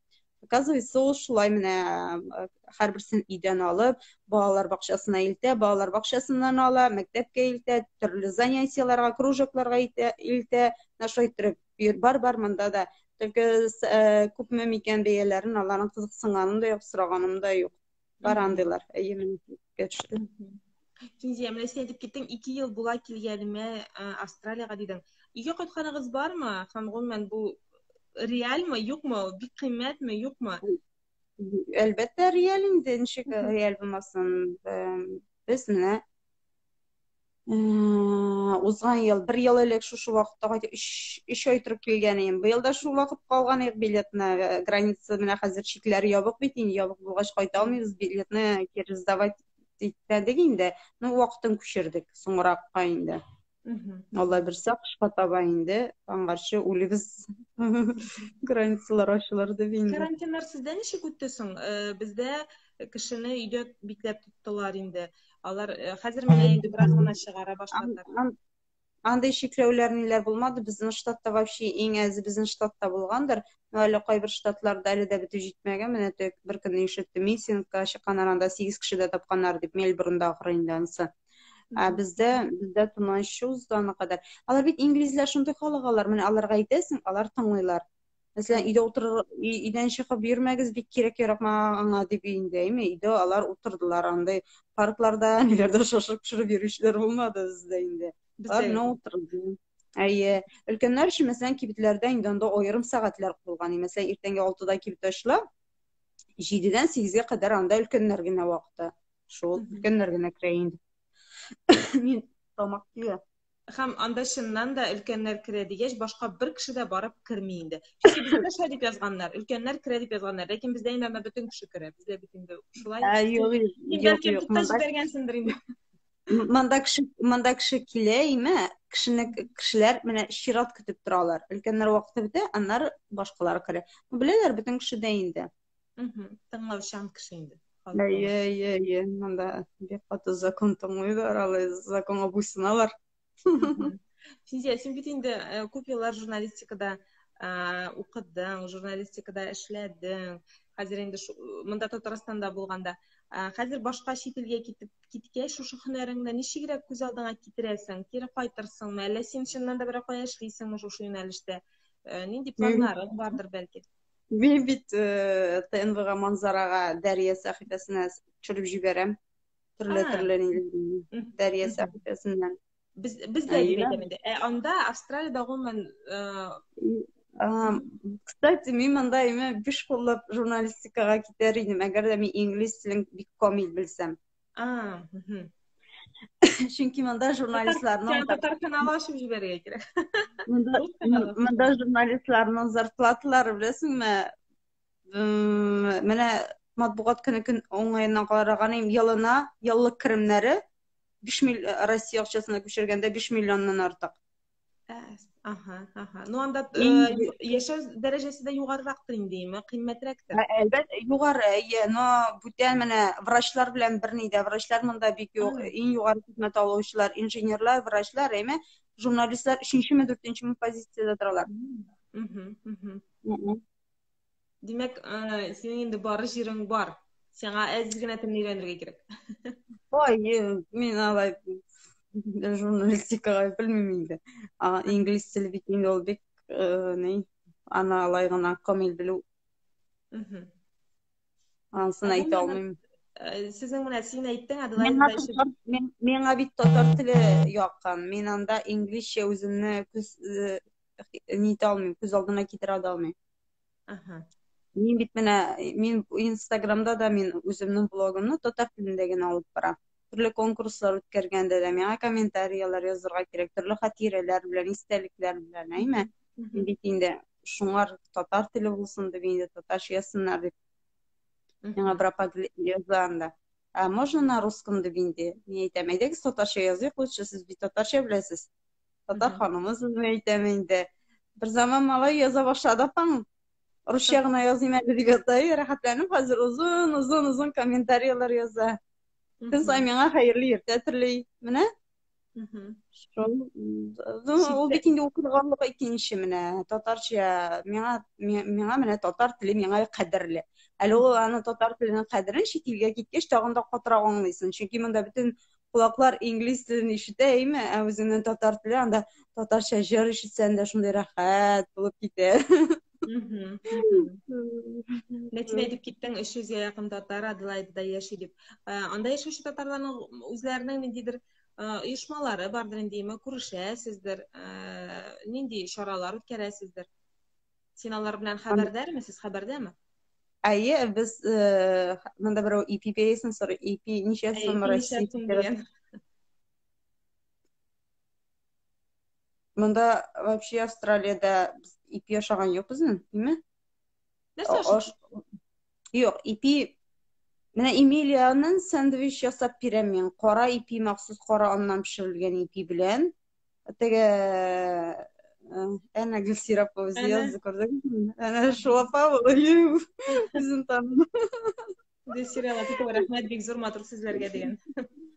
Оказывается, ул шулай менә һәрберсен өйдән алып, балалар бакчасына илтә, балалар бакчасыннан ала, мәктәпкә илтә, төрле занятияларга, кружокларга илтә, шулай итеп бар монда да. Только күпме микән бәяләрен аларның кызыксынганым да юк, сораганым да юк. Бар андыйлар. Әйе, менә төште. Син менә син әйтеп киттең, 2 ел була килгәнемә Австралиягә дидең. Өйгә кайтканыгыз бармы? Һәм гомумән бу реальмы, юкмы? Бик кыйммәтме, юкмы? Әлбәттә реаль инде, ничек реаль булмасын. Без менә узган ел, 1 ел элек шушы вакытта 3 ай торып килгәнем. Быел да шул вакыт калган идек билетны. Граница менә хәзер чикләр ябык бит инде, ябык булгач кайта алмыйбыз, билетны кире сдавать итәдек инде. Ну вакытын күчердек соңракка инде. Алла берсә кышка таба инде, аңарчы үлебез. Границалар ачылыр дип инде. Карантиннар сездә ничек үтте соң? Бездә кешене өйдә бикләп тоттылар инде. Алар хәзер менә инде бераз гына чыгара башладылар. Андай чикләүләр ниләр булмады. Безнең штатта вообще иң әзе безнең штатта булгандыр. Әле кайбер штатларда әле дә битеп җитмәгән. Менә бер көнне ишеттем, митингка чыкканнар, анда 8 кеше дә тапканнар дип, Мельбурнда ахыры инде анысы. Бездә тыныч узды аны кадәр. Алар бит инглизләр шундый халыгалар, менә аларга әйтәсең, алар тыңлыйлар. Мәсәлән, өйдә утырыр, өйдән чыгып йөрмәгез, бик кирәк-ярамаган дип инде, өйдә алар утырдылар, андай паркларда, ниләрдә шашып пешереп йөрүчеләр булмады бездә инде. Алар утырды. Әйе, өлкәннәр өчен мәсәлән кибетләрдә инде анда аерым сәгатьләр куелган. Мәсәлән, иртәнге 6-да кибет ачыла, 7-дән 8-гә кадәр анда өлкәннәр генә вакыты. Шул өлкәннәр генә керә инде. Мин тамак килә. Һәм анда чыннан да өлкәннәр керә дигәч, башка бер кеше дә барып керми инде. Чөнки бездә шулай дип язганнар, өлкәннәр керә дип язганнар, ләкин бездә инде бөтен кеше керә. Бездә бит инде шулай. Юк, бергәнсендер инде. Монда кеше килә, име, кешеләр менә чират көтеп торалар. Өлкәннәр вакыты бетә, аннары башкалар керә. Беләләр бөтен кеше дә инде. Тыңлаучан кеше инде. Әйе, монда бик каты закон тыңлыйлар, алай законга буйсыналар. Син бит инде күп еллар журналистикада укыдың, журналистикада эшләдең. Хәзер инде монда Татарстанда булганда, хәзер башка чит илгә киткәч, шушы һөнәреңне ничегрәк күз алдыңа китерәсең, кире кайтырсыңмы, әллә син чыннан да бер кая эшлисеңме шушы юнәлештә? Нинди планнарың бардыр бәлки? Мин бит ТНВ-га Манзарага Дәрия сәхифәсенә төшереп җибәрәм. Төрле Дәрия сәхифәсеннән. Бездә әйтәм инде. Анда Австралиядә гомумән кстати, мин монда 5 куллап журналистикага китәр идем, әгәр дә мин инглиз телен бик камил белсәм. Чөнки монда журналистларның татар каналы ачып җибәрергә кирәк. Монда журналистларның зарплаталары беләсеңме? Менә матбугат көне оңайыннан караганым, еллык керемнәре 5 миллион Россия акчасына күчергәндә 5 миллионнан артык. Aha. No anda Eң yaşa derecesi de yukarıraktır indiymi, kıymetrektir. әлбәт югары но бүтән менә врачлар белән берни дә врачлар монда бик юк Aa. иң югары хезмәт алучылар инженерлар врачлар әйме журналистлар 3-ми 4-ми позициядә торалар. Demek senin indi barı jirin var. Sana azgına tilni öğrenirge gerek. Ой, мен алай журналистикага билмейм инде. Инглиз тили бит инде ол бик не аны алай гына камил билүү анысын айта алмыйм. Sizin buna sin ayттың Миңа Аделаида татар миңа бит татар теле якын. Мен анда инглизче үземне күз ните алмыйм, күз алдына китерә алмыйм. Мин бит менә мин Инстаграмда да мин үземнең блогымны татар телендә генә алып барам. Төрле конкурслар үткәргәндә дә миңа комментарийлар язырга кирәк, төрле хатирәләр белән, истәлекләр белән, әйме? Мин бит инде шуңар татар теле булсын дип инде татарча язсыннар дип миңа пропаганда язганда. А можно на русском дип инде? Мин әйтәм, әйдәгез татарча языйк, лучше сез бит татарча беләсез. Татар ханымыз дип әйтәм инде. Бер заман малай яза башлады апаң. Rusça gına yazayım edebiyatı, rahatlanıp hazır uzun kommentaryyalar yaza. Kız aymana hayırlı yerde türlü. Mine? O bitinde okuduğanlık ikinci mine. Tatarca, mine mine tatar tili mine kaderli. Alo ana tatar tilinin kaderini şekilde gitkeş tağında katıra anlaysın. Çünkü bunda bütün kulaklar İngiliz dilini işite, mi? Özünden tatar tili anda tatarca jör işitsen de şunday rahat bulup gider. Нәтиже edip gittin 300'e yakın Tatar Adelaide'da yaşayıp. Anda yaşaşı Tatarların özlerinin nendidir uyuşmaları bardır indiyme kuruşa sizdir. Nendi şaralar ötkərəsizdir. Sinalar bilen haberdar mısınız? Haberdar mı? Ayı biz manda bir EPP'sin sonra EP nişasın Россия. Manda вообще Австралияда EP yaşagan yok bizim, değil mi? Nasıl yaşadın? Yok, EP Менә Эмилиянын сэндвич ясап бирәм мин. Кара EP махсус кара аннан пешерелгән EP белән. Теге әнә Гөлсира Павыз язды күрдеңме? Әнә шул апа үзен таныдым. Гөлсира Латипова рәхмәт бик зур матур сүзләргә дигән.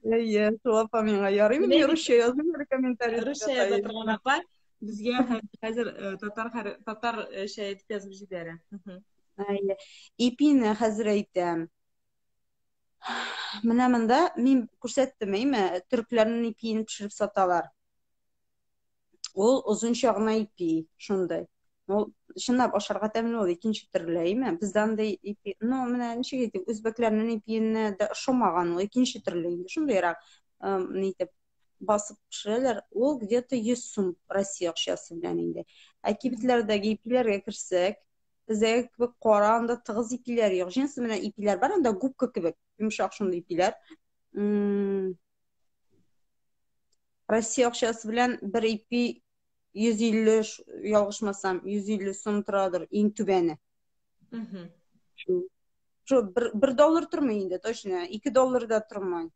Әйе, шул апа миңа ярый. Мин русча яздым, комментарий. Русча яза торган апа безгә хәзер татар шәй дип язып җибәрә. Әйе. EP-не хәзер әйтәм. Менә монда мин күрсәттем, әйме, төркләрнең EP-ен пешереп саталар. Ул озынча гына EP, шундай. Ул чынлап ашарга тәмле ул, икенче төрле, әйме. Бездән дә EP, ну, менә ничек әйтим, үзбәкләрнең EP-не дә ошамаган, ул икенче төрле инде. Шундайрак, нитеп басып пешерәләр. Ул где-то 100 сум Россия акчасы белән инде. Ә кибетләрдәге EP-ләргә керсәк, Bizə kibik qora, anda tığız ipilər yox. Jinsi mənə ipilər var, anda gubka kibik. Yumuşaq şunda ipilər. Россия акчасы белән bir ipi 150, ялгышмасам, 150 сум тораdır, иң түбәне. Şu $1 тормый инде, точно. $2 да тормый.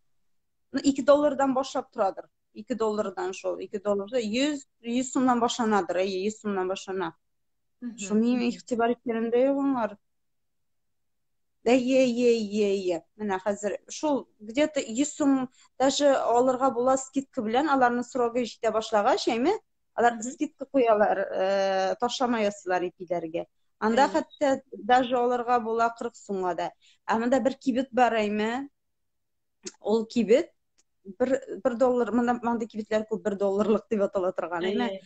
$2 башлап тораdır. $2 шул. $2 100 сумнан башланаdır, 100 сумнан башлана. Şu miyim ihtibar etlerimde yoğunlar. Ye. Менә хәзер шул где-то 100 сум даже алырга була скидка белән аларны срогы җитә башлагач, әйме? Алар скидка куялар, ташламаясылар ипиләргә. Анда хәтта даже алырга була 40 сумга да. Ә монда бер кибет бар, әйме? Ул кибет $1, монда кибетләр күп $1 дип атала торган, әйме?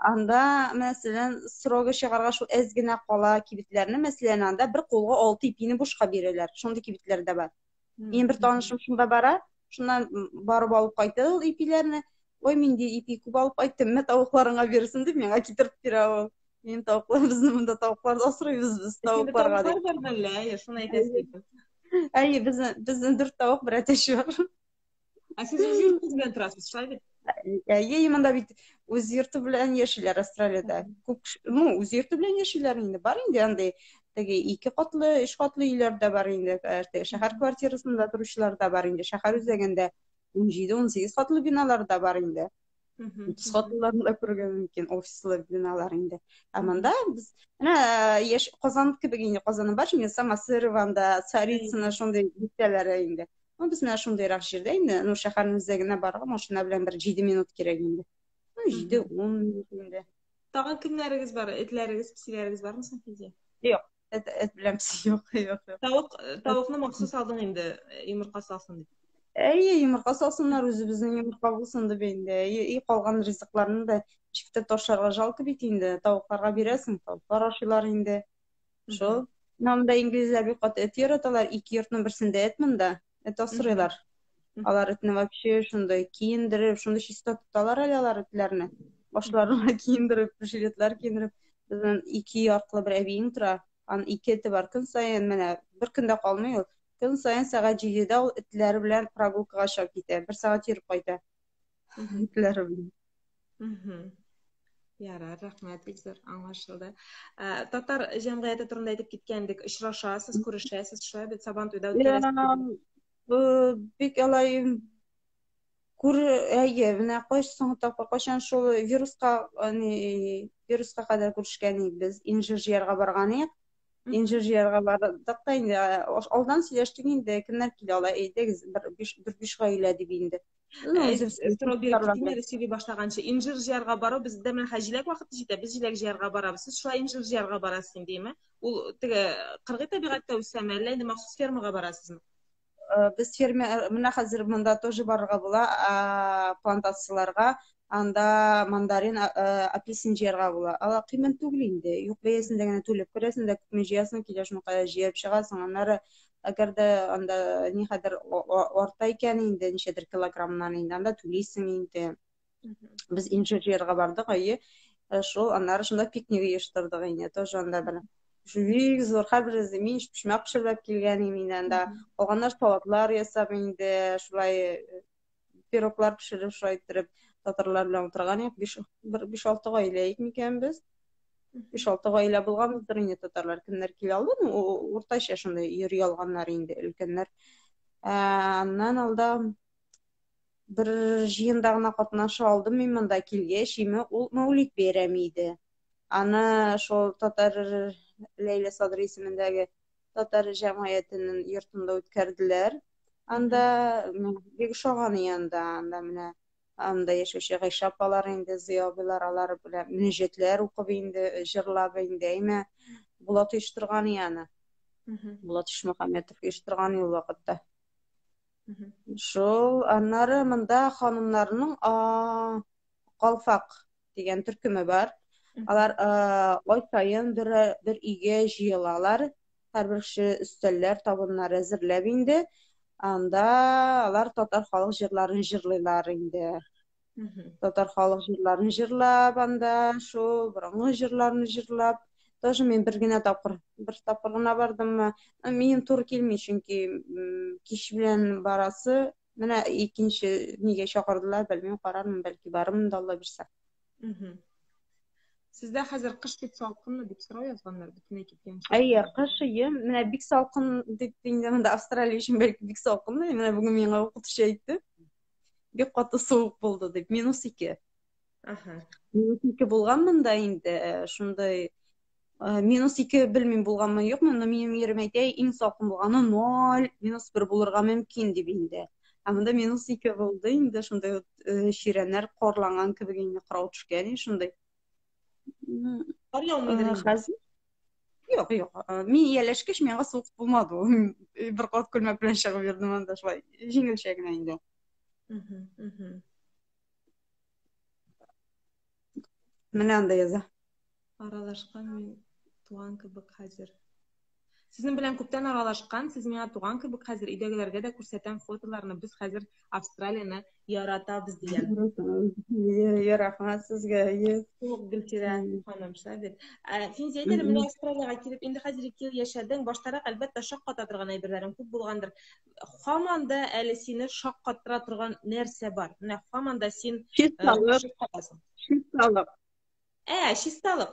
Анда, мәсәлән, срогы чыгарга шул әз генә кала кибетләрне, мәсәлән, анда бер кулга 6 ипине бушка бирәләр. Шундый кибетләр дә бар. Мин бер танышым шунда бара, шуннан барып алып кайтты ул ипиләрне. Ой, мин ди ипи күп алып кайттым, мен тавыкларыңа бирсен дип, миңа китереп бирә ул. Мин тавыклар безнең монда тавыклар асрыйбыз, без тавыкларга дип. Тавыклар бар белән, шуны әйтәсез. Әйе, безнең 4 тавык, бер әтәч бар. Ә сез үзегез белән торасыз, шулай? Әйе, монда бит үз йорты белән яшиләр Австралиядә. Күп, ну, үз йорты белән яшиләр инде. Бар инде андай теге 2 катлы, 3 катлы өйләр дә бар инде. Шәһәр квартирасында торучылар да бар инде. Шәһәр үзәгендә 17-18 катлы биналар да бар инде. Сотуларын да көргөн мөмкин, офислы биналар инде. Аманда биз яш Казан кебек инде, Казан бар, инде Самосырванда, Царицыно шундый биттелер инде. Биз менә шундыйрак җирдә инде, шәһәрнең үзәгенә барырга машина белән бер 7 минут кирәк инде. 7-10 минут инде. Тагын кемнәрегез бар? Этләрегез, песиләрегез бармы соң Физия? Юк, эт белән песи юк. Тавыкны махсус алдың инде, йомырка салсын дип. Йомырка салсыннар, үзебезнең йомырка булсын дип инде. Калган ризыкларны да чиктә ташларга жалко бит инде. Тавыкларга бирәсең, тавыклар ашыйлар инде. Шул. Монда инглизләр бик каты эт яраталар, 2 йортның берсендә эт монда. Эт асрыйлар. Алар этне вообще шундай киендереп, шундай чиста тоталар әле алар этләрне. Башларына киендереп, жилетлар киендереп, безнең 2 аркылы бер әбиең тора. Ан 2 эте бар, көн саен менә бер көндә калмый ул. Көн саен сәгать 7-дә ул этләре белән прогулкага чыгып китә. 1 сәгать йөреп кайта. Этләре белән. Ярар, рәхмәт, бик зур аңлашылды. Татар җәмгыяте турында әйтеп киткәндек, очрашасыз, күрешәсез, шулай бит Сабантуйда үткәрәсез. Бик алай менә кайчан шул вируска кадәр күрешкән без, инжир җыярга барган идек. Инжир җыярга бардык та инде, алдан сөйләштек инде, кемнәр килә алар, әйдәгез, бер 5 гаилә дип инде. Сөйли башлаганчы, инжир җыярга бару бездә менә җиләк вакыты җитә, без җиләк җыярга барабыз. Сез шулай инжир җыярга барасыз инде, ул теге кыргый табигатьтә үсәме, әллә инде махсус фермага барасызмы? Без ферма менә хәзер монда тоже барырга була, плантацияларга, анда мандарин, апельсин җыярга була. Ала кыйммәт түгел инде. Юк бәясендә генә түлеп керәсең дә, күпме җыясың, килә шуныкая җыеп чыгасың. Аннары әгәр дә анда ни хәдер арта икән инде, ничәдер килограммнан инде, анда түлисең инде. Без инжир җыярга бардык, шул аннары шунда пикник оештырдык инде, тоже анда бер бик зур, һәрберебез мин пешмәк пешереп килгән инде анда. Калганнар салатлар ясап инде, шулай пироглар пешереп, шулай итеп татарлар белән утырган идек. 5-6 гаилә икән без. 5-6 гаилә булганбыздыр инде татарлар. Кемнәр килә алды? Уртача шундай йөри алганнар инде, өлкәннәр. Аннан алда бер җыенда гына катнаша алдым мин монда килгәч, ул Мәүлид бәйрәме иде. Аны шул татар Ләйлә Садыр исемендәге татар җәмгыятенең йортында үткәрделәр. Анда бик ошаган янда, анда менә анда яшәүче Гайша апалар инде, Зыя абыйлар, алар белән мөнәҗәтләр укып инде, җырлап инде, Булат оештырган яны. Булат Ишмөхәммәтов оештырган ул вакытта. Шул аннары монда ханымнарның калфак дигән төркеме бар. Алар ай сайын бер өйгә җыелалар. Һәрбер кеше өстәлләр, табыннар әзерләп инде. Анда алар татар халык җырларын җырлыйлар инде. Татар халык җырларын җырлап, анда шул борынгы җырларны җырлап, тоже мен бер тапкыр гына бардым. Минем туры килми, чөнки кич белән барасы, менә икенче нигә чакырдылар, белмим, карармын, бәлки барырмын да, Алла бирсә. Сездә хәзер кыш бик салкынмы дип сорау язганнар, бөтенләй киткән. Кыш менә бик салкын дип инде, монда Австралия өчен бәлки бик салкын, менә бүген миңа укытучы әйтте. Бик каты суык булды дип, -2. -2 булган монда инде, шундай -2 белмим булганмы, юкмы, но минем ерем әйтә, иң салкын булганы 0, -1 булырга мөмкин дип инде. Монда -2 булды инде, шундай чирәннәр карланган кебек инде, кырау төшкән, шундай. Кар яумыйдыр инде. Юк. Мин ияләшкәч миңа суык булмады ул. Бер кат күлмәк белән чыгып йөрдем анда шулай. Җиңелчә генә инде. Менә анда яза. Аралашкан мин туган кебек хәзер. Сезнең белән күптән аралашкан, сез миңа туган кебек хәзер өйдәгеләргә дә күрсәтәм фотоларны. Без хәзер Австралияны яратабыз дигән. Рәхмәт сезгә. Гөлтирә ханым шәбит. Финзия әйтәләр, менә Австралиягә килеп, инде хәзер 2 ел яшәдең, баштарак әлбәттә шакката торган әйберләрем күп булгандыр. Һаман да әле сине шаккаттыра торган нәрсә бар? Менә һаман да син чисталык. Чисталык. Чисталык.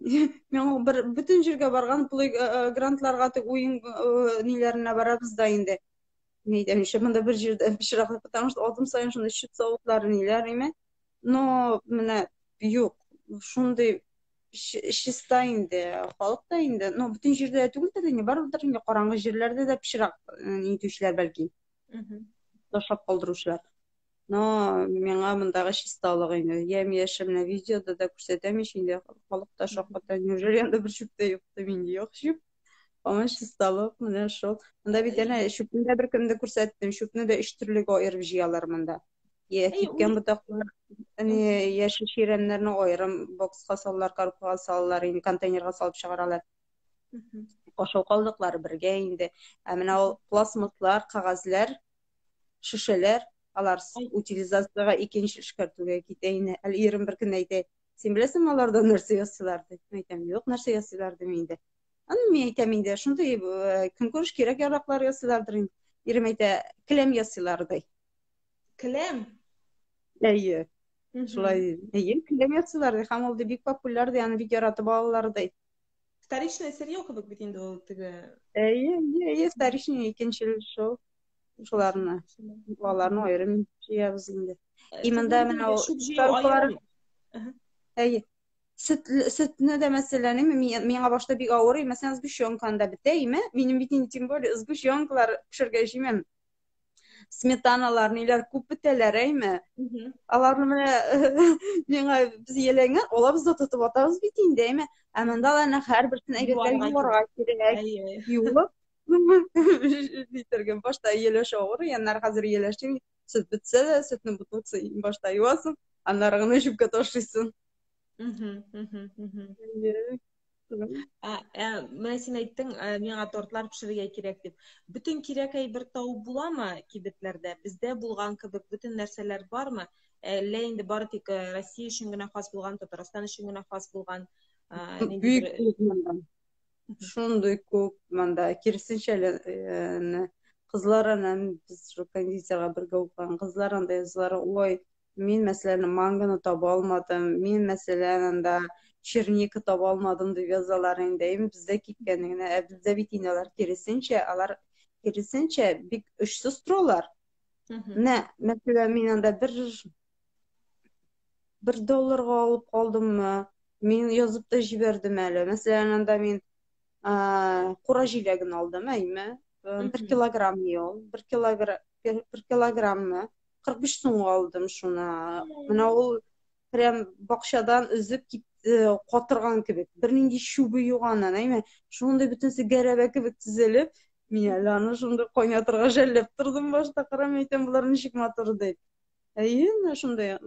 Мен бер бүтән җиргә барган грантларга уен ниләренә барабыз да инде. Neyden işte bunda bir jirde pişirak потому что odum sayın şunda şut soğukları neler ime. No mene yok. Şunday şistayinde, halk da indi. No bütün jirde tügül de ne var udur inge karangı jirlerde de pişirak nitüşler belki. Taşlap kaldıruşlar. No menga mındağı şistalık indi. Yem yeşimne videoda da күрсәтәм şimdi halk da şokta nürjerende bir şüpte yoktu mende yok şüp. Ama şistalık mene şol. Mında bir tane şüpünde bir kimde күрсәттем. Şüpünü de üç türlü ayırıp jiyalar mında. Ye tükken butaklar hani yaşı şirenlerini ayırım boksqa sallar, karpığa sallar, indi konteynerga salıp çıgaralar. Oşol kaldıkları birge indi. Amina o plasmaslar, kagazlar, şişeler alar utilizatsiyaga ikinci çıkartууга кетейин. Ал 21 күн әйтә. Сен беләсеңме аларда нәрсә ясыйлар дип? Мен әйтәм, юк, нәрсә ясыйлар дип инде. Аны мен әйтәм инде, шундай көнкүреш кирәк яраклар ясыйлардыр инде. Ирем әйтә, келәм ясыйлар ди. Келәм? Әйе. Шулай. Әйе, келәм ясыйлар ди. Һәм ул бик популяр ди, аны бик яратып алалар ди. Вторичный сырье кебек бит инде ул теге. Әйе, вторичный икенчел шул. Шуларны. Аларны аерым җыябыз инде. Имында менә ул шарпалар. Әйе. Sütünü de mesela mine başta bir ağır mesela sгущенканда biteyim benim bitin tем более sгущенкалар pişirgejimem smetanalar neler күп бителер әйме аларны менә biz еләңгән олабыз да тотып атабыз бит инде әйме әмәндә аларны һәрберсен әйбәтләр юарга кирәк юып дитергән башта еләш авыр яннар хәзер еләштем süt bitse de sütне бутылса башта юасың аннары гына җүпкә ташлыйсың. Менә син әйттең, миңа тортлар пешерергә кирәк дип. Бүтән кирәк әйбер табып буламы кибетләрдә? Бездә булган кебек бүтән нәрсәләр бармы? Әллә инде бары тик Россия өчен генә хас булган, Татарстан өчен генә хас булган Büyük manda. Şunday күп manda. Кирсенчә кызлар анан biz şu кондитерга бергә укыган кызлар анда язлары ой мен мәсәлән манганы таба алмадым, мен мәсәлән анда черника таба алмадым дип язалар инде. Бездә киткәненә, бездә бит инде алар киресенчә бик өчсез торалар. Менә мәсәлән мин анда bir dollarга алып калдыммы? Мин язып та җибәрдем әле. Мәсәлән анда мин кура җиләген алдым, әйме? 1 килограмм ел, 1 килограммы 45 сумга алдым шуны. Менә ул прям бакчадан үзеп катырган кебек. Бернинди шубы юганнан, әйме? Шундый бөтенсе гәрәбә кебек тизелеп, мин әле аны шундый кайнатырга жәлләп тордым башта, карам әйтәм, булар ничек матур дип. Әйе, шундый.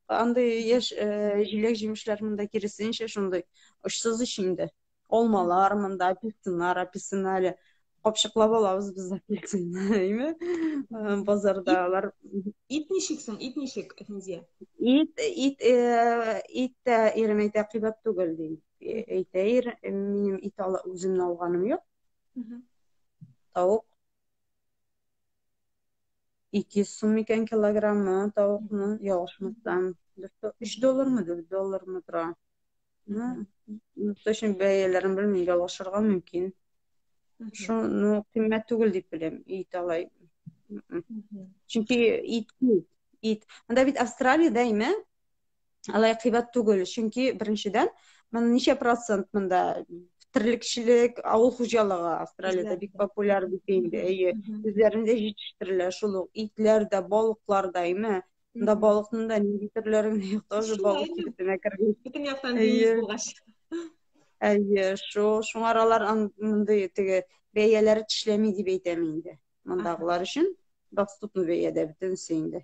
Андай яшь җиләк җимешләр монда киресенчә шундый очсыз ичинде. Алмалар монда, апельсиннар, капчыклап алабыз без апельсинны, әйме? Базарда алар ит ничексең, ит ничек, Финзия? Ит ирем әйтә кыйбат түгел ди. Әйтә минем ит үземне алганым юк. Тавык 200 сум икән килограммы тавыкны, ялгышмасам, 3 доллармы, 4 доллармы тора. Точно бәяләрен белмим, ялгышырга мөмкин. Шуны кыйммәт түгел дип беләм, ит алай. Чөнки ит. Анда бит Австралиядә әйме? Алай кыйбат түгел, чөнки беренчедән, мен ничә процент монда тирлекчелек, авыл хуҗалыгы Австралиядә бик популяр бит инде. Әйе, үзләрендә җитештерәләр шул ук итләр дә, балыклар да, әйме? Монда балыкның да нинди төрләрен юк, тоже балык кибетенә кергән. Бүтән яктан диңгез булгач. Әйе, шуңаралар мондай теге бәяләре тешләми дип әйтәм инде. Мондагылар өчен доступны бәядә бөтенсе инде.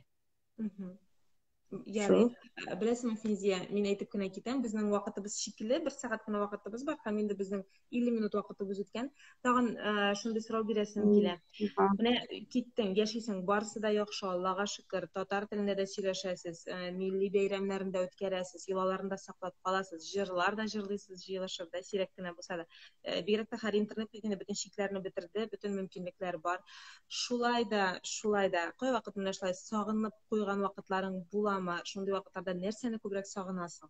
Yani bilasizmi Fizia, men aytib kuna ketам, bizning vaqtimiz shekilli, 1 soatgina vaqtimiz bor, ham endi bizning 50 minut vaqtimiz o'tgan. Tag'in shunday so'rov berasim kela. Mana ketding, yashaysan, barisida yaxshi, Allohga shukr. Tatar tilida da сөйләшәсез, milliy bayramlarında o'tkazasiz, yolalarında saqlab qolasiz, jırlarda jırlaysiz, jilashibda, sirek kina bo'lsa da. Buyerda har internet begina bütün sheklarni bitirdi, bütün mümkinliklar bor. Shulayda, qo'y vaqtini shular sog'inib qo'ygan vaqtlaring bo'la ama şunday vaqtlarda nerseni ko'proq sog'inasan?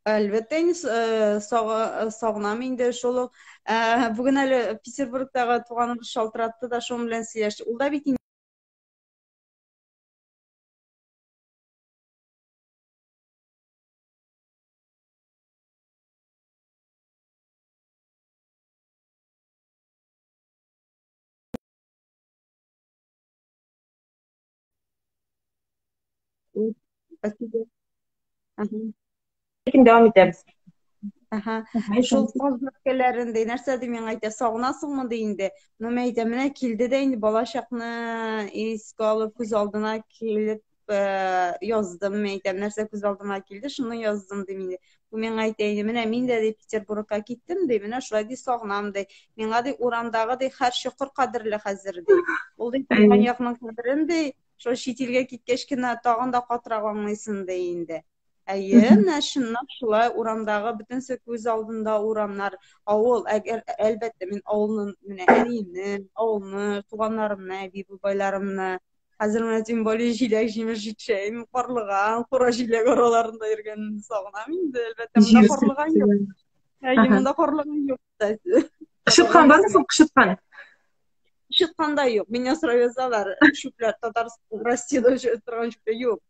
Әлбәттә, сагынам инде шул ук. Бүген әле Петербургтагы туганыбыз шалтыратты да шуның белән сөйләште. Ул да бит инде. Lekin devam ederiz. Aha. Şol fazlaklarında нәрсә ди мен әйтә сагынасыңмы ди инде. Мен әйтә менә килде дә инде балачакны искә алып күз алдына килеп яздым. Мен әйтәм нәрсә күз алдыма килде, шуны яздым ди инде. Бу мен әйтә инде менә мин дә ди Петербургка киттем ди. Менә шулай ди сагынам ди. Миңа ди урамдагы ди һәр чокыр кадерле хәзер ди. Ул ди туган якның кадерен ди. Шул чит илгә киткәч кенә тагын да катырак аңлыйсың ди инде. Әйе, менә шуннан шулай урамдагы бөтен күз алдында урамнар, авыл, әгәр әлбәттә мин авылны менә әниемне, авылны, туганнарымны, әби бабайларымны, хәзер менә тем более җиләк җимеш җитшәй, карлыган, кура җиләк араларында йөргәнне сагынам инде, әлбәттә монда карлыган юк. Әйе, монда карлыган юк та. Кышыткан бармы соң кышыткан? Кышытканда юк. Меня сразу язалар, шүпләр Татарстан, Россиядә торган шүпләр юк.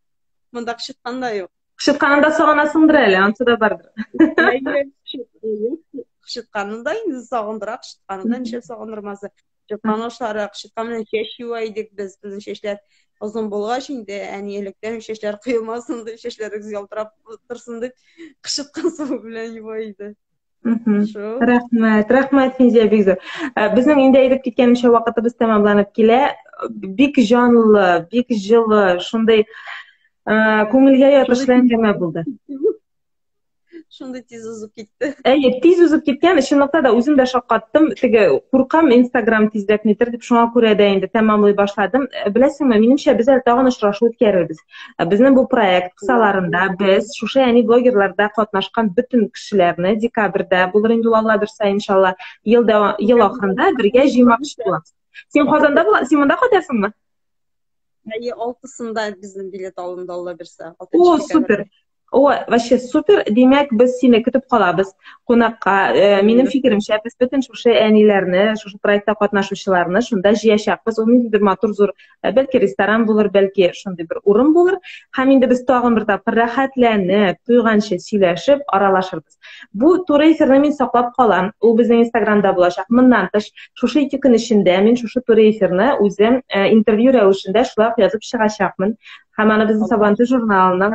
Монда кышытканда юк. Кышытканында сагынасыңдыр әле, ансы да бардыр. Кышытканында инде сагындыра, кышытканында ничә сагындырмасы. Кышытканышлары, кышыткан менән чәч юа идек без, безнең чәчләр озын булгач инде, әниелектән чәчләр кыймасын дип, чәчләрегез ялтырап торсын дип, кышыткан су белән юа иде. Рәхмәт Финзия бик зур. Безнең инде әйтеп киткәнчә вакытыбыз тәмамланып килә. Бик җанлы, бик җылы, шундый күңелгә ятышлы әңгәмә булды. Шундый тиз узып китте. Әйе, тиз узып киткән, чынлыкта да үзем дә шаккаттым. Теге куркам Instagram тизрәк нитер дип, шуңа күрә дә инде тәмамлый башладым. Беләсеңме, минемчә без әле тагын очрашу үткәрербез. Безнең бу проект кысаларында без шушы әни блогерларда катнашкан бөтен кешеләрне декабрьдә булыр инде Алла бирсә иншалла, ел ахырында бергә җыймакчы булабыз. Син Казанда була, син монда кайтасыңмы? Әйе, 6-сында безнең билет алынды Алла бирсә. О, супер. О, вообще супер. Демәк, без сине көтеп калабыз кунакка. Минем фикеремчә, без бөтен шушы әниләрне, шушы проектта катнашучыларны шунда җыячакбыз. Ул ниндидер матур зур, бәлки ресторан булыр, бәлки шундый бер урын булыр. Һәм инде без тагын бер тапкыр рәхәтләнеп, туйганчы сөйләшеп, аралашырбыз. Бу туры эфирне мин саклап калам. Ул безнең Instagramда булачак. Моннан тыш, шушы 2 көн эчендә мин шушы туры эфирне үзем интервью рәвешендә шулай язып чыгачакмын. Һәм аны безнең Сабантуй журналының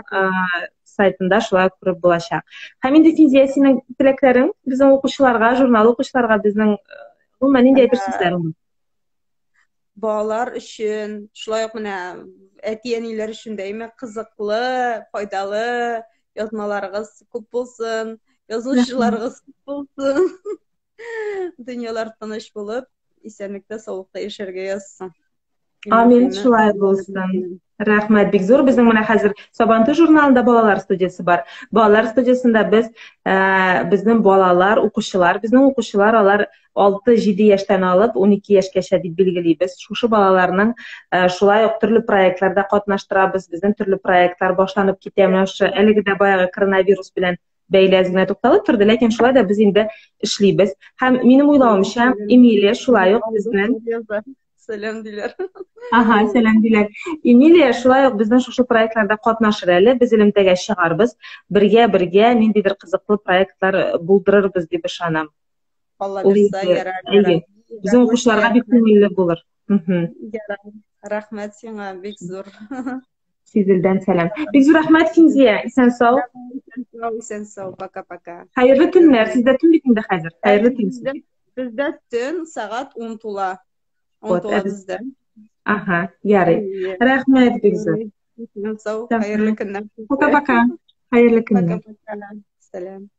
сайтында шулай күреп булачак. Һәм инде Финзия, синең теләкләрең безнең укучыларга, журнал укучыларга безнең гомумән нинди әйтер сүзләрең? Балалар өчен, шулай ук менә әти-әниләр өчен дә кызыклы, файдалы язмаларыгыз күп булсын, язучыларыгыз күп булсын. Дөньялар тыныч булып, исәнлектә, саулыкта яшәргә язсын. Амин, шулай булсын. Рәхмәт бик зур. Безнең менә хәзер Сабантуй журналында балалар студиясе бар. Балалар студиясында без безнең балалар, укучылар, безнең укучылар алар 6-7 яшьтән алып 12 яшькәчә дип билгелибез. Шушы балаларның шулай ук төрле проектларда катнаштырабыз. Безнең төрле проектлар башланып китә. Менә шу әлеге дә баягы коронавирус белән бәйле генә тукталып торды, ләкин шулай да без инде эшлибез. Һәм минем уйлавымча, Эмилия шулай ук безнең Сәлам диләр. Ага, сәлам диләр. Эмилия шулай ук безнең шушы проектларда катнашыр әле, без элемтәгә чыгарбыз. Бергә ниндидер кызыклы проектлар булдырырбыз дип ышанам. Алла бирсә, ярар. Безнең укучыларга бик күңелле булыр. Рәхмәт сиңа, бик зур. Сизелдән сәлам. Бик зур рәхмәт Финзия. Исән сау. Исән сау. Пока-пока. Хәерле көннәр. Сездә төн бит инде хәзер. Хәерле көн. Бездә төн сәгать 10 тула. 10 тула бездә. Ага, ярый. Рәхмәт бик зур. Исән сау. Хәерле көннәр. Пока-пока. Хәерле көннәр. Пока-пока. Сәлам.